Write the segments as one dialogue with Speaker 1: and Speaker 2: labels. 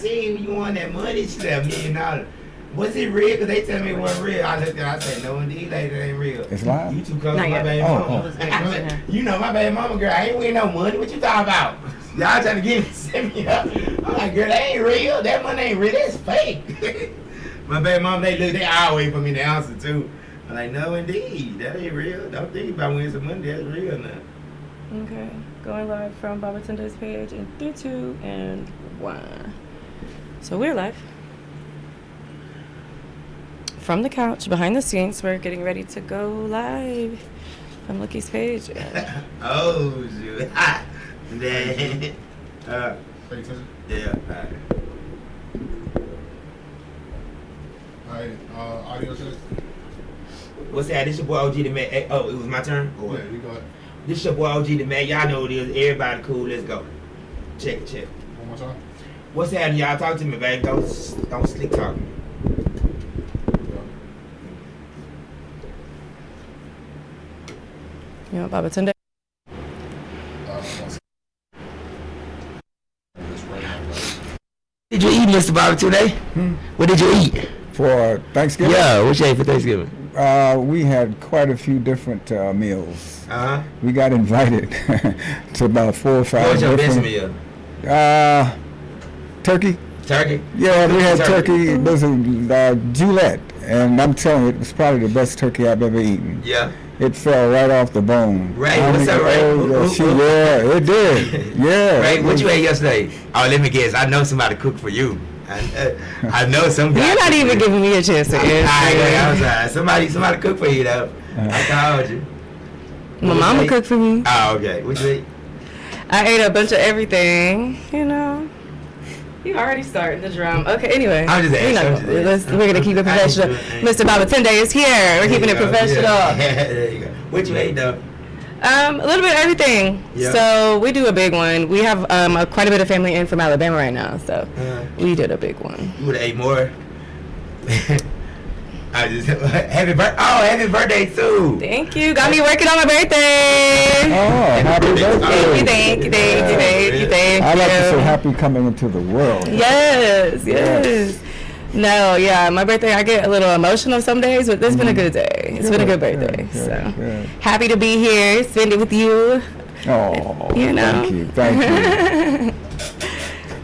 Speaker 1: seen you won that money. She said $1 million. Was it real? Because they tell me it wasn't real. I looked at it, I said, no, indeed, lady, it ain't real.
Speaker 2: It's live?
Speaker 1: You too close
Speaker 3: Not
Speaker 1: to my
Speaker 3: yet.
Speaker 1: baby mama. You know my baby mama, girl, I ain't winning no money. What you talking about? Y'all trying to get me, send me up. I'm like, girl, that ain't real. That money ain't real. That's fake. My baby mama, they all wait for me to answer, too. I'm like, no, indeed. That ain't real. Don't think about winning some money. That's real now.
Speaker 3: Okay. Going live from Babatunde's page in 3, 2, and 1. So we're live. From the couch, behind the scenes, we're getting ready to go live from Lucky's page.
Speaker 1: Oh, shoot. Then,
Speaker 4: Pay attention.
Speaker 1: yeah.
Speaker 4: Alright, audio check.
Speaker 1: What's that? This your boy OG the Mac. Hey, oh, it was my turn? Or
Speaker 4: Yeah, you got it.
Speaker 1: This your boy OG the Mac. Y'all know what it is. Everybody cool. Let's go. Check it, check.
Speaker 4: One more time.
Speaker 1: What's happening, y'all? Talk to me, baby. Don't slick talk.
Speaker 3: You know, Babatunde.
Speaker 1: Did you eat, Mr. Bobby, today? What did you eat?
Speaker 2: For Thanksgiving?
Speaker 1: Yeah, what you ate for Thanksgiving?
Speaker 2: We had quite a few different meals.
Speaker 1: Uh-huh.
Speaker 2: We got invited to about 4 or 5
Speaker 1: What was your best
Speaker 2: different.
Speaker 1: meal?
Speaker 2: Turkey.
Speaker 1: Turkey?
Speaker 2: Yeah, we had turkey. It was a Gillette, and I'm telling you, it was probably the best turkey I've ever eaten.
Speaker 1: Yeah.
Speaker 2: It fell right off the bone.
Speaker 1: Ray, what's up, Ray?
Speaker 2: Yeah, it did. Yeah.
Speaker 1: Ray, what you ate yesterday? Oh, let me guess. I know somebody cooked for you. I know somebody.
Speaker 3: You're not even giving me a chance to answer.
Speaker 1: Somebody cooked for you, though. I called you.
Speaker 3: My mama cooked for me.
Speaker 1: Oh, okay. What you ate?
Speaker 3: I ate a bunch of everything, you know. You already started the drum. Okay, anyway.
Speaker 1: I'm just asking.
Speaker 3: We're going to keep it professional. Mr. Babatunde is here. We're keeping it professional.
Speaker 1: Yeah, there you go. What you ate, though?
Speaker 3: A little bit of everything.
Speaker 1: Yeah.
Speaker 3: So we do a big one. We have quite a bit of family in from Alabama right now, so we did a big one.
Speaker 1: You would have ate more. I just happy birthday too.
Speaker 3: Thank you. Got me working on my birthday.
Speaker 2: Oh, happy birthday.
Speaker 3: Thank you.
Speaker 2: I like to say happy coming into the world.
Speaker 3: Yes. No, yeah, my birthday, I get a little emotional some days, but it's been a good day. It's been a good birthday.
Speaker 2: Good.
Speaker 3: Happy to be here, spend it with you.
Speaker 2: Oh,
Speaker 3: You know.
Speaker 2: Thank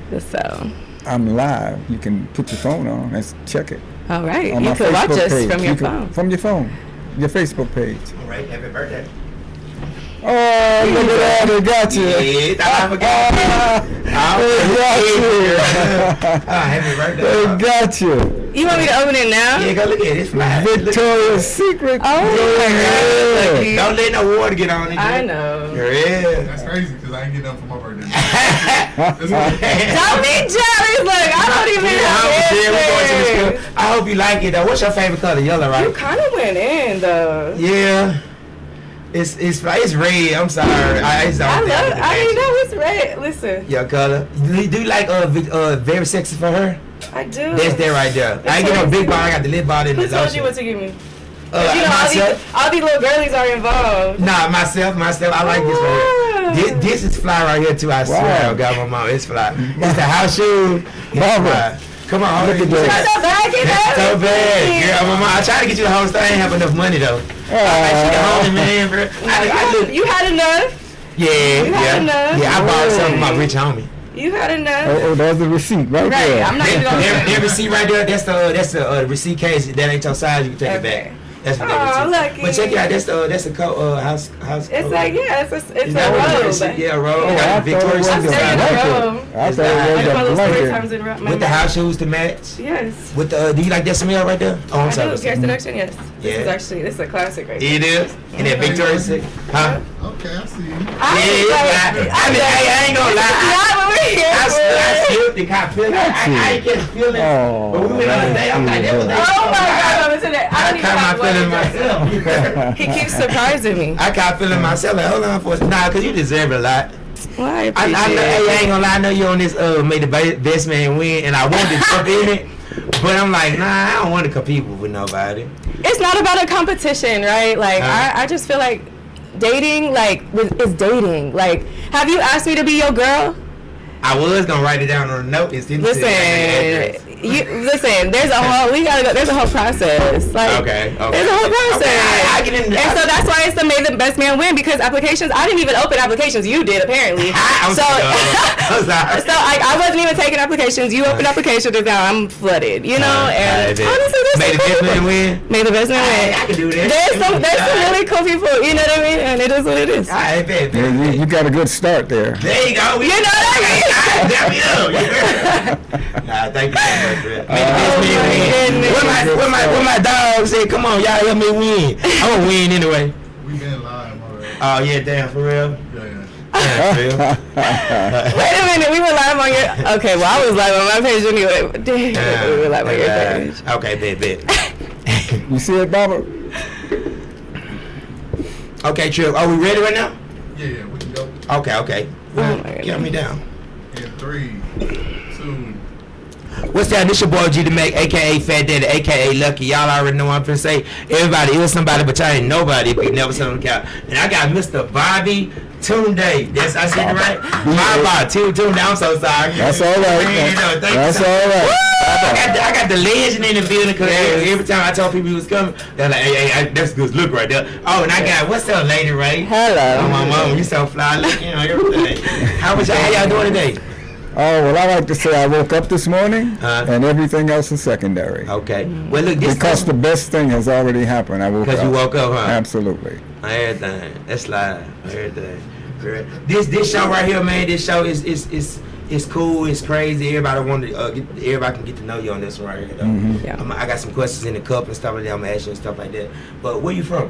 Speaker 2: you.
Speaker 3: So,
Speaker 2: I'm live. You can put your phone on. Let's check it.
Speaker 3: all right.
Speaker 2: On
Speaker 3: You
Speaker 2: my
Speaker 3: can watch
Speaker 2: Facebook
Speaker 3: us
Speaker 2: page.
Speaker 3: from your phone.
Speaker 2: From your phone. Your Facebook page.
Speaker 1: All right, happy birthday.
Speaker 2: Oh, look at that. They got you.
Speaker 1: Yeah, I forgot. Happy birthday.
Speaker 2: They got you.
Speaker 3: You want me to open it now?
Speaker 1: Yeah, go look at it. It's fly.
Speaker 2: Victoria's Secret.
Speaker 3: Oh, my God.
Speaker 1: Don't let no water get on it.
Speaker 3: I know.
Speaker 1: Yeah.
Speaker 4: That's crazy because I ain't getting up for my birthday.
Speaker 3: Don't be jealous. Look, I don't even have
Speaker 1: I hope you like it though. What's your favorite color? Yellow, right?
Speaker 3: You kind of went in, though.
Speaker 1: Yeah. It's red. I'm sorry. I
Speaker 3: know it's red. Listen.
Speaker 1: Your color. Do you like very sexy for her?
Speaker 3: I do.
Speaker 1: That's there right there. I ain't get no big bar. I got the lip bar in the
Speaker 3: Who told
Speaker 1: lotion.
Speaker 3: you what to give me?
Speaker 1: Myself.
Speaker 3: All these little girlies are involved.
Speaker 1: Nah, myself. I like this right here. This is fly right here too. I swear, I got my mom. It's fly. It's the house shoe. Barbara. Come on, look at
Speaker 3: Got the bag in
Speaker 1: That's so bad. Yeah, my mom. I tried to get you the whole stuff. I ain't have enough money though. She the only man, bro.
Speaker 3: You had enough.
Speaker 1: Yeah. I borrowed some from my rich homie.
Speaker 3: You had enough.
Speaker 2: Oh, there's the receipt right there.
Speaker 3: I'm not even gonna.
Speaker 1: That receipt right there. That's the receipt case. That ain't your size. You can take it back. That's what that receipt.
Speaker 3: Lucky.
Speaker 1: But check it out. That's the house.
Speaker 3: It's like it's a robe.
Speaker 1: Yeah, a robe.
Speaker 2: Oh, I
Speaker 1: Victoria's
Speaker 2: thought it was
Speaker 1: Secret.
Speaker 2: a blanket. I thought it was a blanket.
Speaker 1: With the house shoes to match.
Speaker 3: Yes.
Speaker 1: With the do you like that smell right there? Oh, I'm sorry.
Speaker 3: Hair seduction, yes.
Speaker 1: Yeah.
Speaker 3: This is a classic right
Speaker 1: It is. And that Victoria's Secret. Huh?
Speaker 4: Okay, I see you.
Speaker 1: I ain't gonna lie. I slipped and got feeling. I ain't get feeling. But we went on a day. I'm like, that was
Speaker 3: oh my God,
Speaker 1: I caught my feeling myself.
Speaker 3: He keeps surprising me.
Speaker 1: I caught feeling myself. Like, hold on for a nah, cause you deserve it a lot.
Speaker 3: Well, I
Speaker 1: ain't gonna lie. I know you on this made the best man win, and I wanted to jump in it, but I'm like, nah, I don't want to compete with nobody.
Speaker 3: It's not about a competition, right? Like I just feel like dating, like is dating. Like, have you asked me to be your girl?
Speaker 1: I was gonna write it down on a note and send it to you.
Speaker 3: Listen. There's a whole. There's a whole process. Like,
Speaker 1: Okay.
Speaker 3: There's a whole process.
Speaker 1: Okay, I get into
Speaker 3: and so that's why it's the May the Best Man Win, because applications. I didn't even open applications. You did apparently.
Speaker 1: I'm sorry.
Speaker 3: So I wasn't even taking applications. You opened applications, and now I'm flooded. You know, and honestly,
Speaker 1: May the Best Man Win.
Speaker 3: May the Best Man Win.
Speaker 1: I can do that.
Speaker 3: There's some really cool people. You know what I mean? And it is what it is.
Speaker 1: I bet.
Speaker 2: You got a good start there.
Speaker 1: There you go.
Speaker 3: You know what I mean?
Speaker 1: Damn you up. Nah, thank you so much, man. May the Best Man Win. What my dog said, come on, y'all help me win. I'm gonna win anyway.
Speaker 4: We been live already.
Speaker 1: Oh yeah, damn, for real.
Speaker 4: Yeah.
Speaker 1: Damn, for real.
Speaker 3: Wait a minute, we were live on your. Okay, well I was live on my page anyway. Damn, we were live on your page.
Speaker 1: Okay, bet.
Speaker 2: You see it, Baba?
Speaker 1: Okay, Trip. Are we ready right now?
Speaker 4: Yeah, we can go.
Speaker 1: Okay. Count me down.
Speaker 4: In 3, 2.
Speaker 1: What's that? This your boy G to Make, aka Fat Daddy, aka Lucky. Y'all already know what I'm finna say. Everybody is somebody, but y'all ain't nobody if you never sit on the couch. And I got Mr. Babatunde. That's I said it right. Babatunde. I'm so sorry.
Speaker 2: That's all right. That's all right.
Speaker 1: I got the legend in the building because every time I told people he was coming, they're like, hey, that's a good look right there. Oh, and I got, what's up, Lady Ray?
Speaker 3: Hello.
Speaker 1: Oh, my mom, you so fly looking, everything. How y'all doing today?
Speaker 2: Oh, well, I like to say I woke up this morning, and everything else is secondary.
Speaker 1: Okay. Well, look,
Speaker 2: because the best thing has already happened. I woke up.
Speaker 1: Because you woke up, huh?
Speaker 2: Absolutely.
Speaker 1: Everything. That's live. Everything. This show right here, man. This show is cool. It's crazy. Everybody everybody can get to know you on this one right here. Though.
Speaker 2: Mm-hmm.
Speaker 3: Yeah.
Speaker 1: I got some questions in the cup and stuff like that. I'm gonna ask you and stuff like that. But where you from?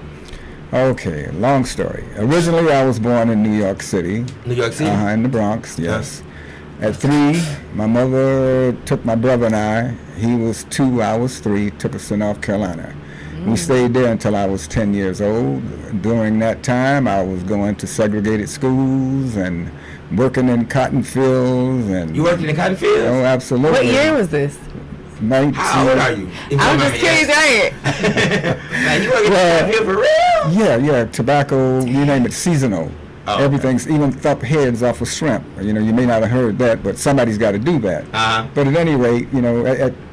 Speaker 2: Okay, long story. Originally, I was born in New York City.
Speaker 1: New York City?
Speaker 2: In the Bronx, yes. At 3, my mother took my brother and I. He was 2, I was 3, took us to North Carolina. We stayed there until I was 10 years old. During that time, I was going to segregated schools and working in cotton fields. And
Speaker 1: you worked in the cotton fields?
Speaker 2: Oh, absolutely.
Speaker 3: What year was this?
Speaker 2: 19.
Speaker 1: How old are you?
Speaker 3: I'm just curious, right?
Speaker 1: Now, you work in the cotton field for real?
Speaker 2: Yeah, tobacco, you name it, seasonal.
Speaker 1: Oh,
Speaker 2: everything's even up heads off of shrimp. You know, you may not have heard that, but somebody's got to do that. But at any rate, you know,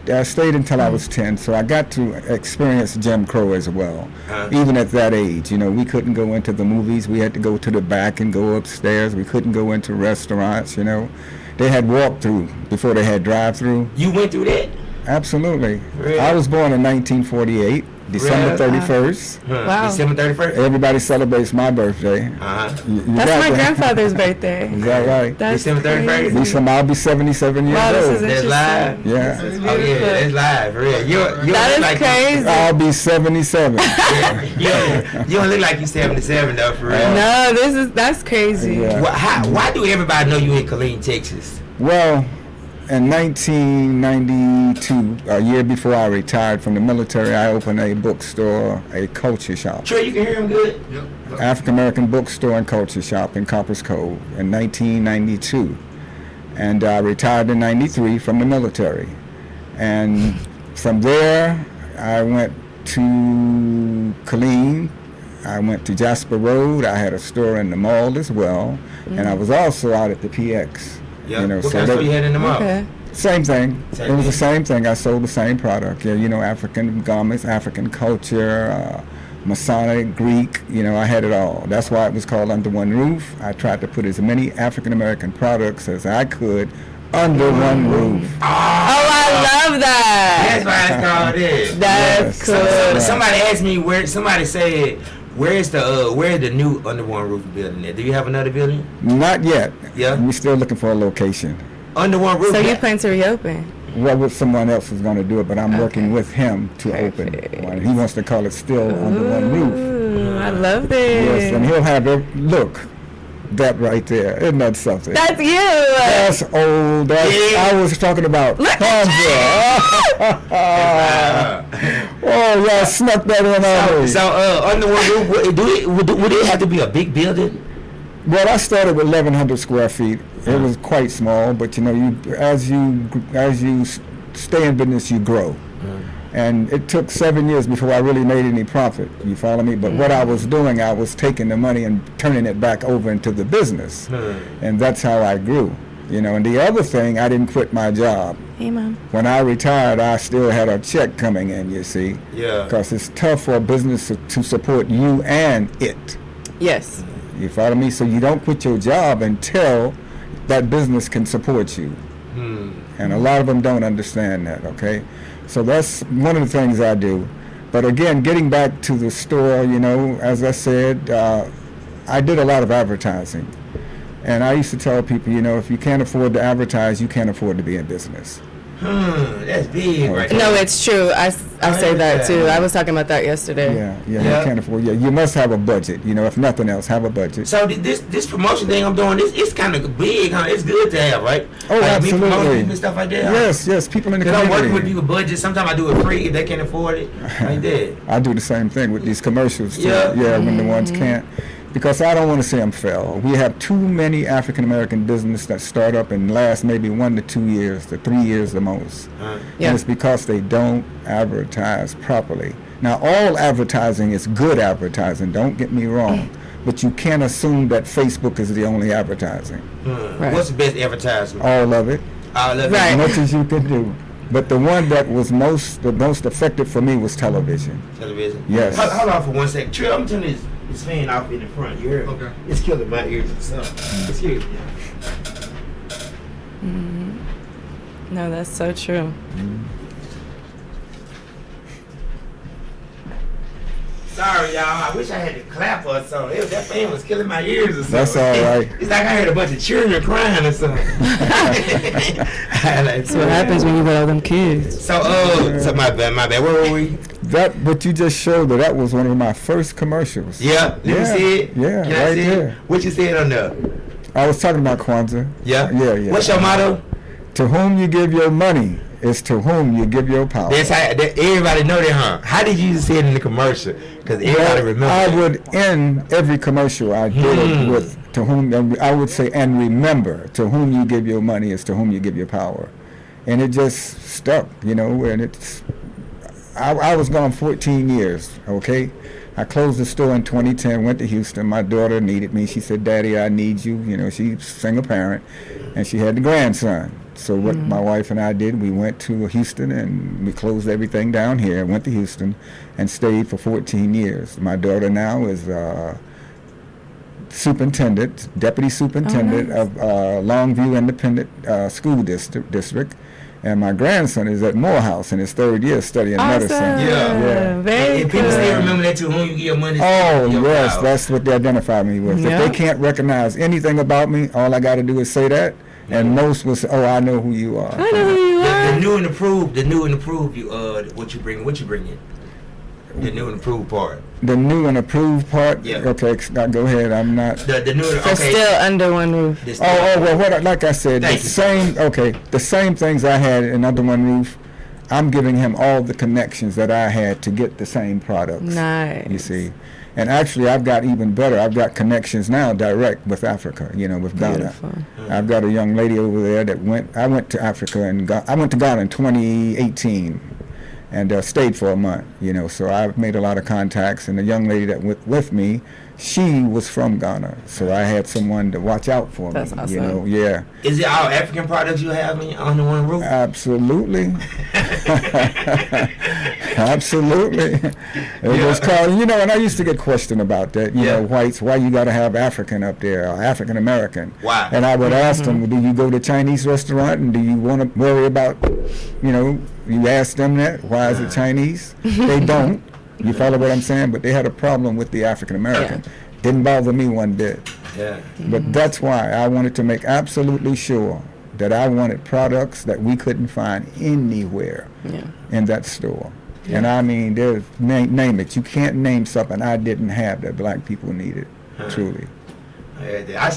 Speaker 2: I stayed until I was 10, so I got to experience Jim Crow as well. Even at that age, you know, we couldn't go into the movies. We had to go to the back and go upstairs. We couldn't go into restaurants, you know. They had walk-through before they had drive-through.
Speaker 1: You went through that?
Speaker 2: Absolutely.
Speaker 1: Really?
Speaker 2: I was born in 1948. December 31st.
Speaker 3: Wow.
Speaker 1: December 31st?
Speaker 2: Everybody celebrates my birthday.
Speaker 3: That's my grandfather's birthday.
Speaker 2: Is that right?
Speaker 3: That's
Speaker 1: December 31st?
Speaker 2: I'll be 77 years
Speaker 3: Wow, this
Speaker 2: old.
Speaker 3: is
Speaker 1: That's live?
Speaker 2: Yeah.
Speaker 1: Oh, yeah, that's live, for real.
Speaker 3: That is like crazy.
Speaker 2: I'll be 77.
Speaker 1: you don't look like you're 77, though, for real.
Speaker 3: No, that's crazy.
Speaker 2: Yeah.
Speaker 1: Why do everybody know you in Killeen, Texas?
Speaker 2: Well, in 1992, a year before I retired from the military, I opened a bookstore, a culture shop.
Speaker 1: Sure, you can hear him good?
Speaker 4: Yep.
Speaker 2: African American bookstore and culture shop in Coppers Cove in 1992. And I retired in 93 from the military. And from there, I went to Killeen. I went to Jasper Road. I had a store in the mall as well. And I was also out at the PX.
Speaker 1: Yeah.
Speaker 2: You know,
Speaker 1: What kind of store you had in the mall?
Speaker 3: Okay.
Speaker 2: Same thing.
Speaker 1: Same
Speaker 2: It was the
Speaker 1: thing?
Speaker 2: same thing. I sold the same product. Yeah, you know, African garments, African culture, Masonic, Greek. You know, I had it all. That's why it was called Under One Roof. I tried to put as many African American products as I could under one roof.
Speaker 3: Oh, I love that.
Speaker 1: That's why it's called it.
Speaker 3: That's cool.
Speaker 1: Somebody asked me somebody said, where's the new Under One Roof building at? Do you have another building?
Speaker 2: Not yet.
Speaker 1: Yeah.
Speaker 2: We're still looking for a location.
Speaker 1: Under One Roof?
Speaker 3: So you plan to reopen?
Speaker 2: Well, someone else is going to do it, but I'm working with him to open one. He wants to call it Still Under One Roof.
Speaker 3: Ooh, I love this.
Speaker 2: Yes, and he'll have look. That right there, isn't that something?
Speaker 3: That's you.
Speaker 2: That's old. I was talking about Oh, y'all snuck that in on me.
Speaker 1: So, Under One Roof, would it have to be a big building?
Speaker 2: Well, I started with 1,100 square feet. It was quite small, but you know, as you stay in business, you grow. And it took 7 years before I really made any profit. You follow me? But what I was doing, I was taking the money and turning it back over into the business. And that's how I grew. You know, and the other thing, I didn't quit my job.
Speaker 3: Hey, Mom.
Speaker 2: When I retired, I still had a check coming in, you see.
Speaker 1: Yeah.
Speaker 2: Because it's tough for a business to support you and it.
Speaker 3: Yes.
Speaker 2: You follow me? So you don't quit your job until that business can support you. And a lot of them don't understand that, okay? So that's one of the things I do. But again, getting back to the store, you know, as I said, I did a lot of advertising. And I used to tell people, you know, if you can't afford to advertise, you can't afford to be in business.
Speaker 1: That's big, right?
Speaker 3: No, it's true. I say that too. I was talking about that yesterday.
Speaker 2: Yeah, you can't afford. Yeah, you must have a budget. You know, if nothing else, have a budget.
Speaker 1: So this promotion thing I'm doing, it's kind of big, huh? It's good to have, right?
Speaker 2: Oh,
Speaker 1: like
Speaker 2: absolutely.
Speaker 1: Me promoting and stuff like that.
Speaker 2: Yes, people in the
Speaker 1: community.
Speaker 2: community.
Speaker 1: I'm working with people budget. Sometimes I do it free if they can't afford it. Like that.
Speaker 2: I do the same thing with these commercials too.
Speaker 1: Yeah.
Speaker 2: When the ones can't. Because I don't want to see them fail. We have too many African American businesses that start up and last maybe 1 to 2 years to 3 years the most. And it's because they don't advertise properly. Now, all advertising is good advertising, don't get me wrong. But you can't assume that Facebook is the only advertising.
Speaker 1: Right. What's the best advertisement?
Speaker 2: All of it.
Speaker 1: All of it.
Speaker 2: As much as you can do. But the one that was the most effective for me was television.
Speaker 1: Television?
Speaker 2: Yes.
Speaker 1: Hold on for 1 second. Trill, I'm turning this fan off in the front. You heard?
Speaker 4: Okay.
Speaker 1: It's killing my ears and stuff. Excuse me.
Speaker 3: No, that's so true.
Speaker 1: Sorry, y'all. I wish I had to clap or something. That fan was killing my ears or something.
Speaker 2: That's all right.
Speaker 1: It's like I heard a bunch of children crying or something.
Speaker 3: That's what happens when you got all them kids.
Speaker 1: So my bad. Where were we?
Speaker 2: That what you just showed that was one of my first commercials.
Speaker 1: Yeah, let me see it.
Speaker 2: Yeah,
Speaker 1: Can I
Speaker 2: right
Speaker 1: see
Speaker 2: there.
Speaker 1: it? What you said on there?
Speaker 2: I was talking about Kwanzaa.
Speaker 1: Yeah?
Speaker 2: Yeah.
Speaker 1: What's your motto?
Speaker 2: To whom you give your money is to whom you give your power.
Speaker 1: That's how everybody know that, huh? How did you say it in the commercial? Because everybody remember.
Speaker 2: I would end every commercial I did with to whom, I would say, and remember, to whom you give your money is to whom you give your power. And it just stuck, you know, and it's, I was gone 14 years, okay? I closed the store in 2010, went to Houston. My daughter needed me. She said, Daddy, I need you. You know, she's a single parent, and she had the grandson. So what my wife and I did, we went to Houston, and we closed everything down here, went to Houston, and stayed for 14 years. My daughter now is deputy superintendent of Longview Independent School District. And my grandson is at Morehouse in his 3rd year studying medicine.
Speaker 1: Yeah.
Speaker 3: Very
Speaker 1: and
Speaker 3: cool.
Speaker 1: people still remember that to whom you give your money.
Speaker 2: Oh, yes, that's what they identify me with.
Speaker 3: Yeah.
Speaker 2: If they can't recognize anything about me, all I got to do is say that. And most will say, oh, I know who you are.
Speaker 3: I know who you are.
Speaker 1: The new and improved, you what you bring in. The new and improved part.
Speaker 2: The new and approved part?
Speaker 1: Yeah.
Speaker 2: Okay, now go ahead. I'm not.
Speaker 1: The new and
Speaker 3: So still under one roof.
Speaker 2: Well, like I said, the same things I had in Under One Roof, I'm giving him all the connections that I had to get the same products.
Speaker 3: Nice.
Speaker 2: You see. And actually, I've got even better. I've got connections now direct with Africa, you know, with Ghana.
Speaker 3: Beautiful.
Speaker 2: I've got a young lady over there that I went to Africa, and I went to Ghana in 2018 and stayed for a month, you know. So I've made a lot of contacts, and the young lady that went with me, she was from Ghana. So I had someone to watch out for
Speaker 3: That's
Speaker 2: me,
Speaker 3: awesome.
Speaker 2: you know, yeah.
Speaker 1: Is it all African products you have on the one roof?
Speaker 2: Absolutely. Absolutely. It was called, you know, and I used to get questioned about that, you know, whites, why you got to have African up there, or African American.
Speaker 1: Why?
Speaker 2: And I would ask them, do you go to a Chinese restaurant and do you want to worry about, you know, you ask them that, why is it Chinese? They don't. You follow what I'm saying? But they had a problem with the African American. Didn't bother me one bit.
Speaker 1: Yeah.
Speaker 2: But that's why I wanted to make absolutely sure that I wanted products that we couldn't find anywhere in that store. And I mean, there's name it. You can't name something I didn't have that black people needed, truly.
Speaker 1: I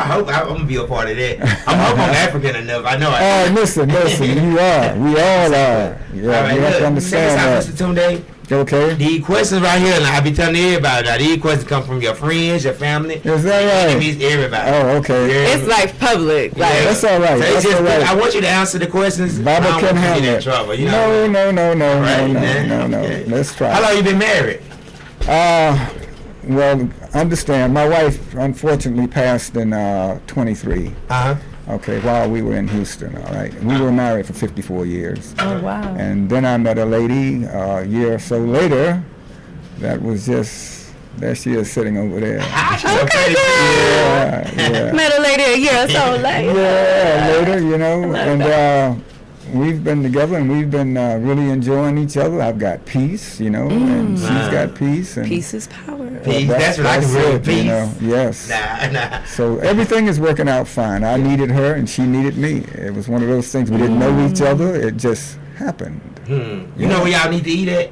Speaker 1: hope I'm going to be a part of that. I'm hoping I'm African enough. I know I
Speaker 2: Oh, listen, you are. We all are. Yeah,
Speaker 1: all right,
Speaker 2: you have to understand that.
Speaker 1: Mr. Tunde.
Speaker 2: Okay.
Speaker 1: These questions right here, and I be telling everybody that these questions come from your friends, your family.
Speaker 2: Is that right?
Speaker 1: Enemies, everybody.
Speaker 2: Oh, okay.
Speaker 3: It's like public. Like,
Speaker 2: That's all right.
Speaker 1: So
Speaker 2: That's all right.
Speaker 1: I want you to answer the questions.
Speaker 2: Baba
Speaker 1: I don't
Speaker 2: can
Speaker 1: want you to
Speaker 2: handle
Speaker 1: get in
Speaker 2: it.
Speaker 1: trouble. You know?
Speaker 2: No.
Speaker 1: Right,
Speaker 2: No.
Speaker 1: okay.
Speaker 2: Let's try.
Speaker 1: How long you been married?
Speaker 2: Well, understand, my wife unfortunately passed in 23. Okay, while we were in Houston, all right. We were married for 54 years.
Speaker 3: Oh, wow.
Speaker 2: And then I met a lady a year or so later that was just, there she is sitting over there.
Speaker 3: Okay,
Speaker 2: Yeah.
Speaker 3: met a lady a year or so later.
Speaker 2: Yeah, later, you know, and we've been together and we've been really enjoying each other. I've got peace, you know, and she's got peace. And
Speaker 3: Peace is power.
Speaker 1: Peace, that's what I can bring, peace.
Speaker 2: You know, yes.
Speaker 1: Nah.
Speaker 2: So everything is working out fine. I needed her and she needed me. It was one of those things. We didn't know each other. It just happened.
Speaker 1: You know where y'all need to eat at?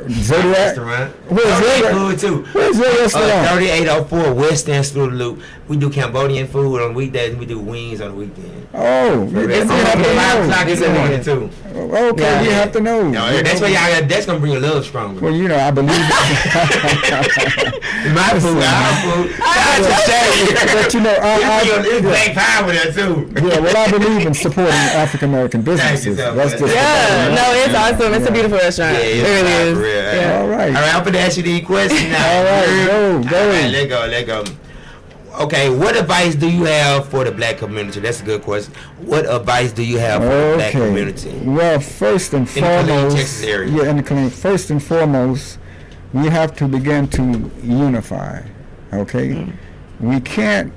Speaker 2: Zodiac?
Speaker 1: Restaurant.
Speaker 2: Where's
Speaker 1: Zodiac
Speaker 2: your
Speaker 1: food too.
Speaker 2: Where's your restaurant?
Speaker 1: 3804 West End through the Loop. We do Cambodian food on weekdays and we do wings on the weekend.
Speaker 2: Oh, you
Speaker 1: It's
Speaker 2: have to
Speaker 1: 5
Speaker 2: know.
Speaker 1: o'clock in the morning too.
Speaker 2: Okay,
Speaker 3: Yeah.
Speaker 2: you have to know.
Speaker 1: No, that's why y'all. That's gonna bring your love stronger.
Speaker 2: Well, you know, I believe
Speaker 1: My food, our food.
Speaker 2: but you know,
Speaker 1: It's black power there too.
Speaker 2: yeah, well, I believe in supporting African American businesses.
Speaker 1: so
Speaker 2: That's
Speaker 1: much.
Speaker 2: just
Speaker 3: Yeah, no, it's awesome. It's a
Speaker 2: Yeah.
Speaker 3: beautiful restaurant.
Speaker 1: Yeah,
Speaker 3: It
Speaker 1: it's
Speaker 3: really
Speaker 1: fine
Speaker 3: is.
Speaker 1: for real.
Speaker 3: Yeah.
Speaker 2: All right.
Speaker 1: All right, I'm gonna ask you these questions now.
Speaker 2: All right, go.
Speaker 1: All right, let go. Okay, what advice do you have for the black community? That's a good question. What advice do you have for the black community?
Speaker 2: Well, first and
Speaker 1: In the Killeen,
Speaker 2: foremost,
Speaker 1: Texas area.
Speaker 2: yeah, in the Killeen, first and foremost, we have to begin to unify. Okay, we can't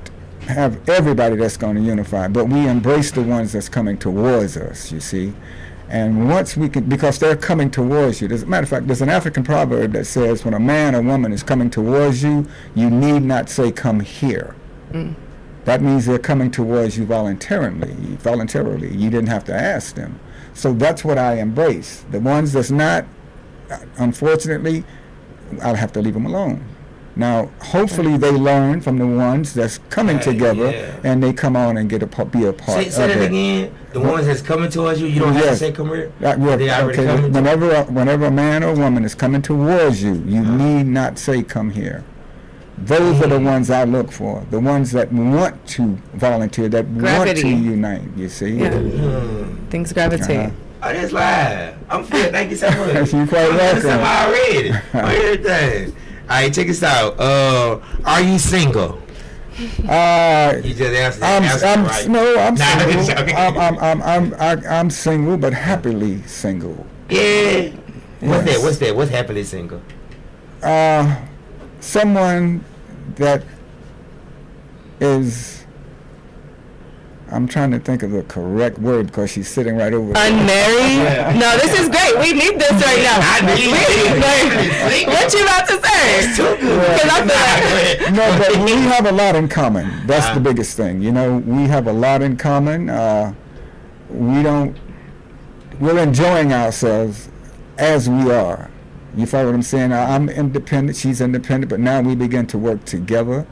Speaker 2: have everybody that's going to unify, but we embrace the ones that's coming towards us. You see. And once we can, because they're coming towards you. As a matter of fact, there's an African proverb that says, when a man or woman is coming towards you, you need not say, come here. That means they're coming towards you voluntarily. You didn't have to ask them. So that's what I embrace. The ones that's not, unfortunately, I'll have to leave them alone. Now, hopefully they learn from the ones that's coming together, and they come on and be a part
Speaker 1: Say
Speaker 2: of
Speaker 1: that
Speaker 2: it.
Speaker 1: again. The ones that's coming towards you, you don't have to say come here.
Speaker 2: Yeah,
Speaker 1: They already coming.
Speaker 2: whenever a man or woman is coming towards you, you need not say come here. Those are the ones I look for. The ones that want to volunteer, that want to unite. You see.
Speaker 3: Yeah. Things gravitate.
Speaker 1: Oh, that's live. I'm fit. Thank you so much.
Speaker 2: You're quite welcome.
Speaker 1: I'm already. Everything. All right, check this out. Are you single? You just answered right.
Speaker 2: No, I'm
Speaker 1: Nah, I'm
Speaker 2: single.
Speaker 1: joking.
Speaker 2: I'm single, but happily single.
Speaker 1: Yeah. What's
Speaker 2: Yes.
Speaker 1: that? What's that? What's happily single?
Speaker 2: Someone that is, I'm trying to think of the correct word because she's sitting right over there.
Speaker 3: Unmarried? No, this is great. We need this right now.
Speaker 1: I need it.
Speaker 3: What you about to say? Because I feel like
Speaker 2: No, but we have a lot in common. That's the biggest thing. You know, we have a lot in common. We're enjoying ourselves as we are. You follow what I'm saying? I'm independent, she's independent, but now we begin to work together,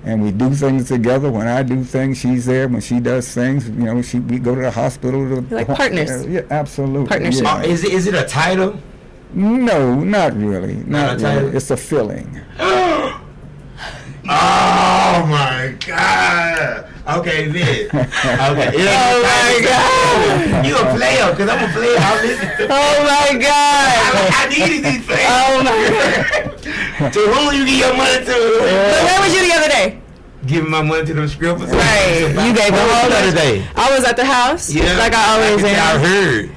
Speaker 2: and we do things together. When I do things, she's there. When she does things, you know, we go to the hospital.
Speaker 3: You're like partners.
Speaker 2: Yeah, absolutely.
Speaker 3: Partnership.
Speaker 2: Yeah.
Speaker 1: Is it a title?
Speaker 2: No, not really.
Speaker 1: Not a title?
Speaker 2: It's a feeling.
Speaker 1: Oh my God. Okay, then. Okay.
Speaker 3: Oh my God.
Speaker 1: You a player, because I'm a player. I'll listen to
Speaker 3: Oh my God.
Speaker 1: I needed these players.
Speaker 3: Oh my God.
Speaker 1: To whom you give your money to?
Speaker 3: So where was you the other day?
Speaker 1: Giving my money to them strippers.
Speaker 3: Right. You gave the whole
Speaker 1: other day.
Speaker 3: I was at the house.
Speaker 1: Yeah.
Speaker 3: Like I always
Speaker 1: I
Speaker 3: am.
Speaker 1: heard.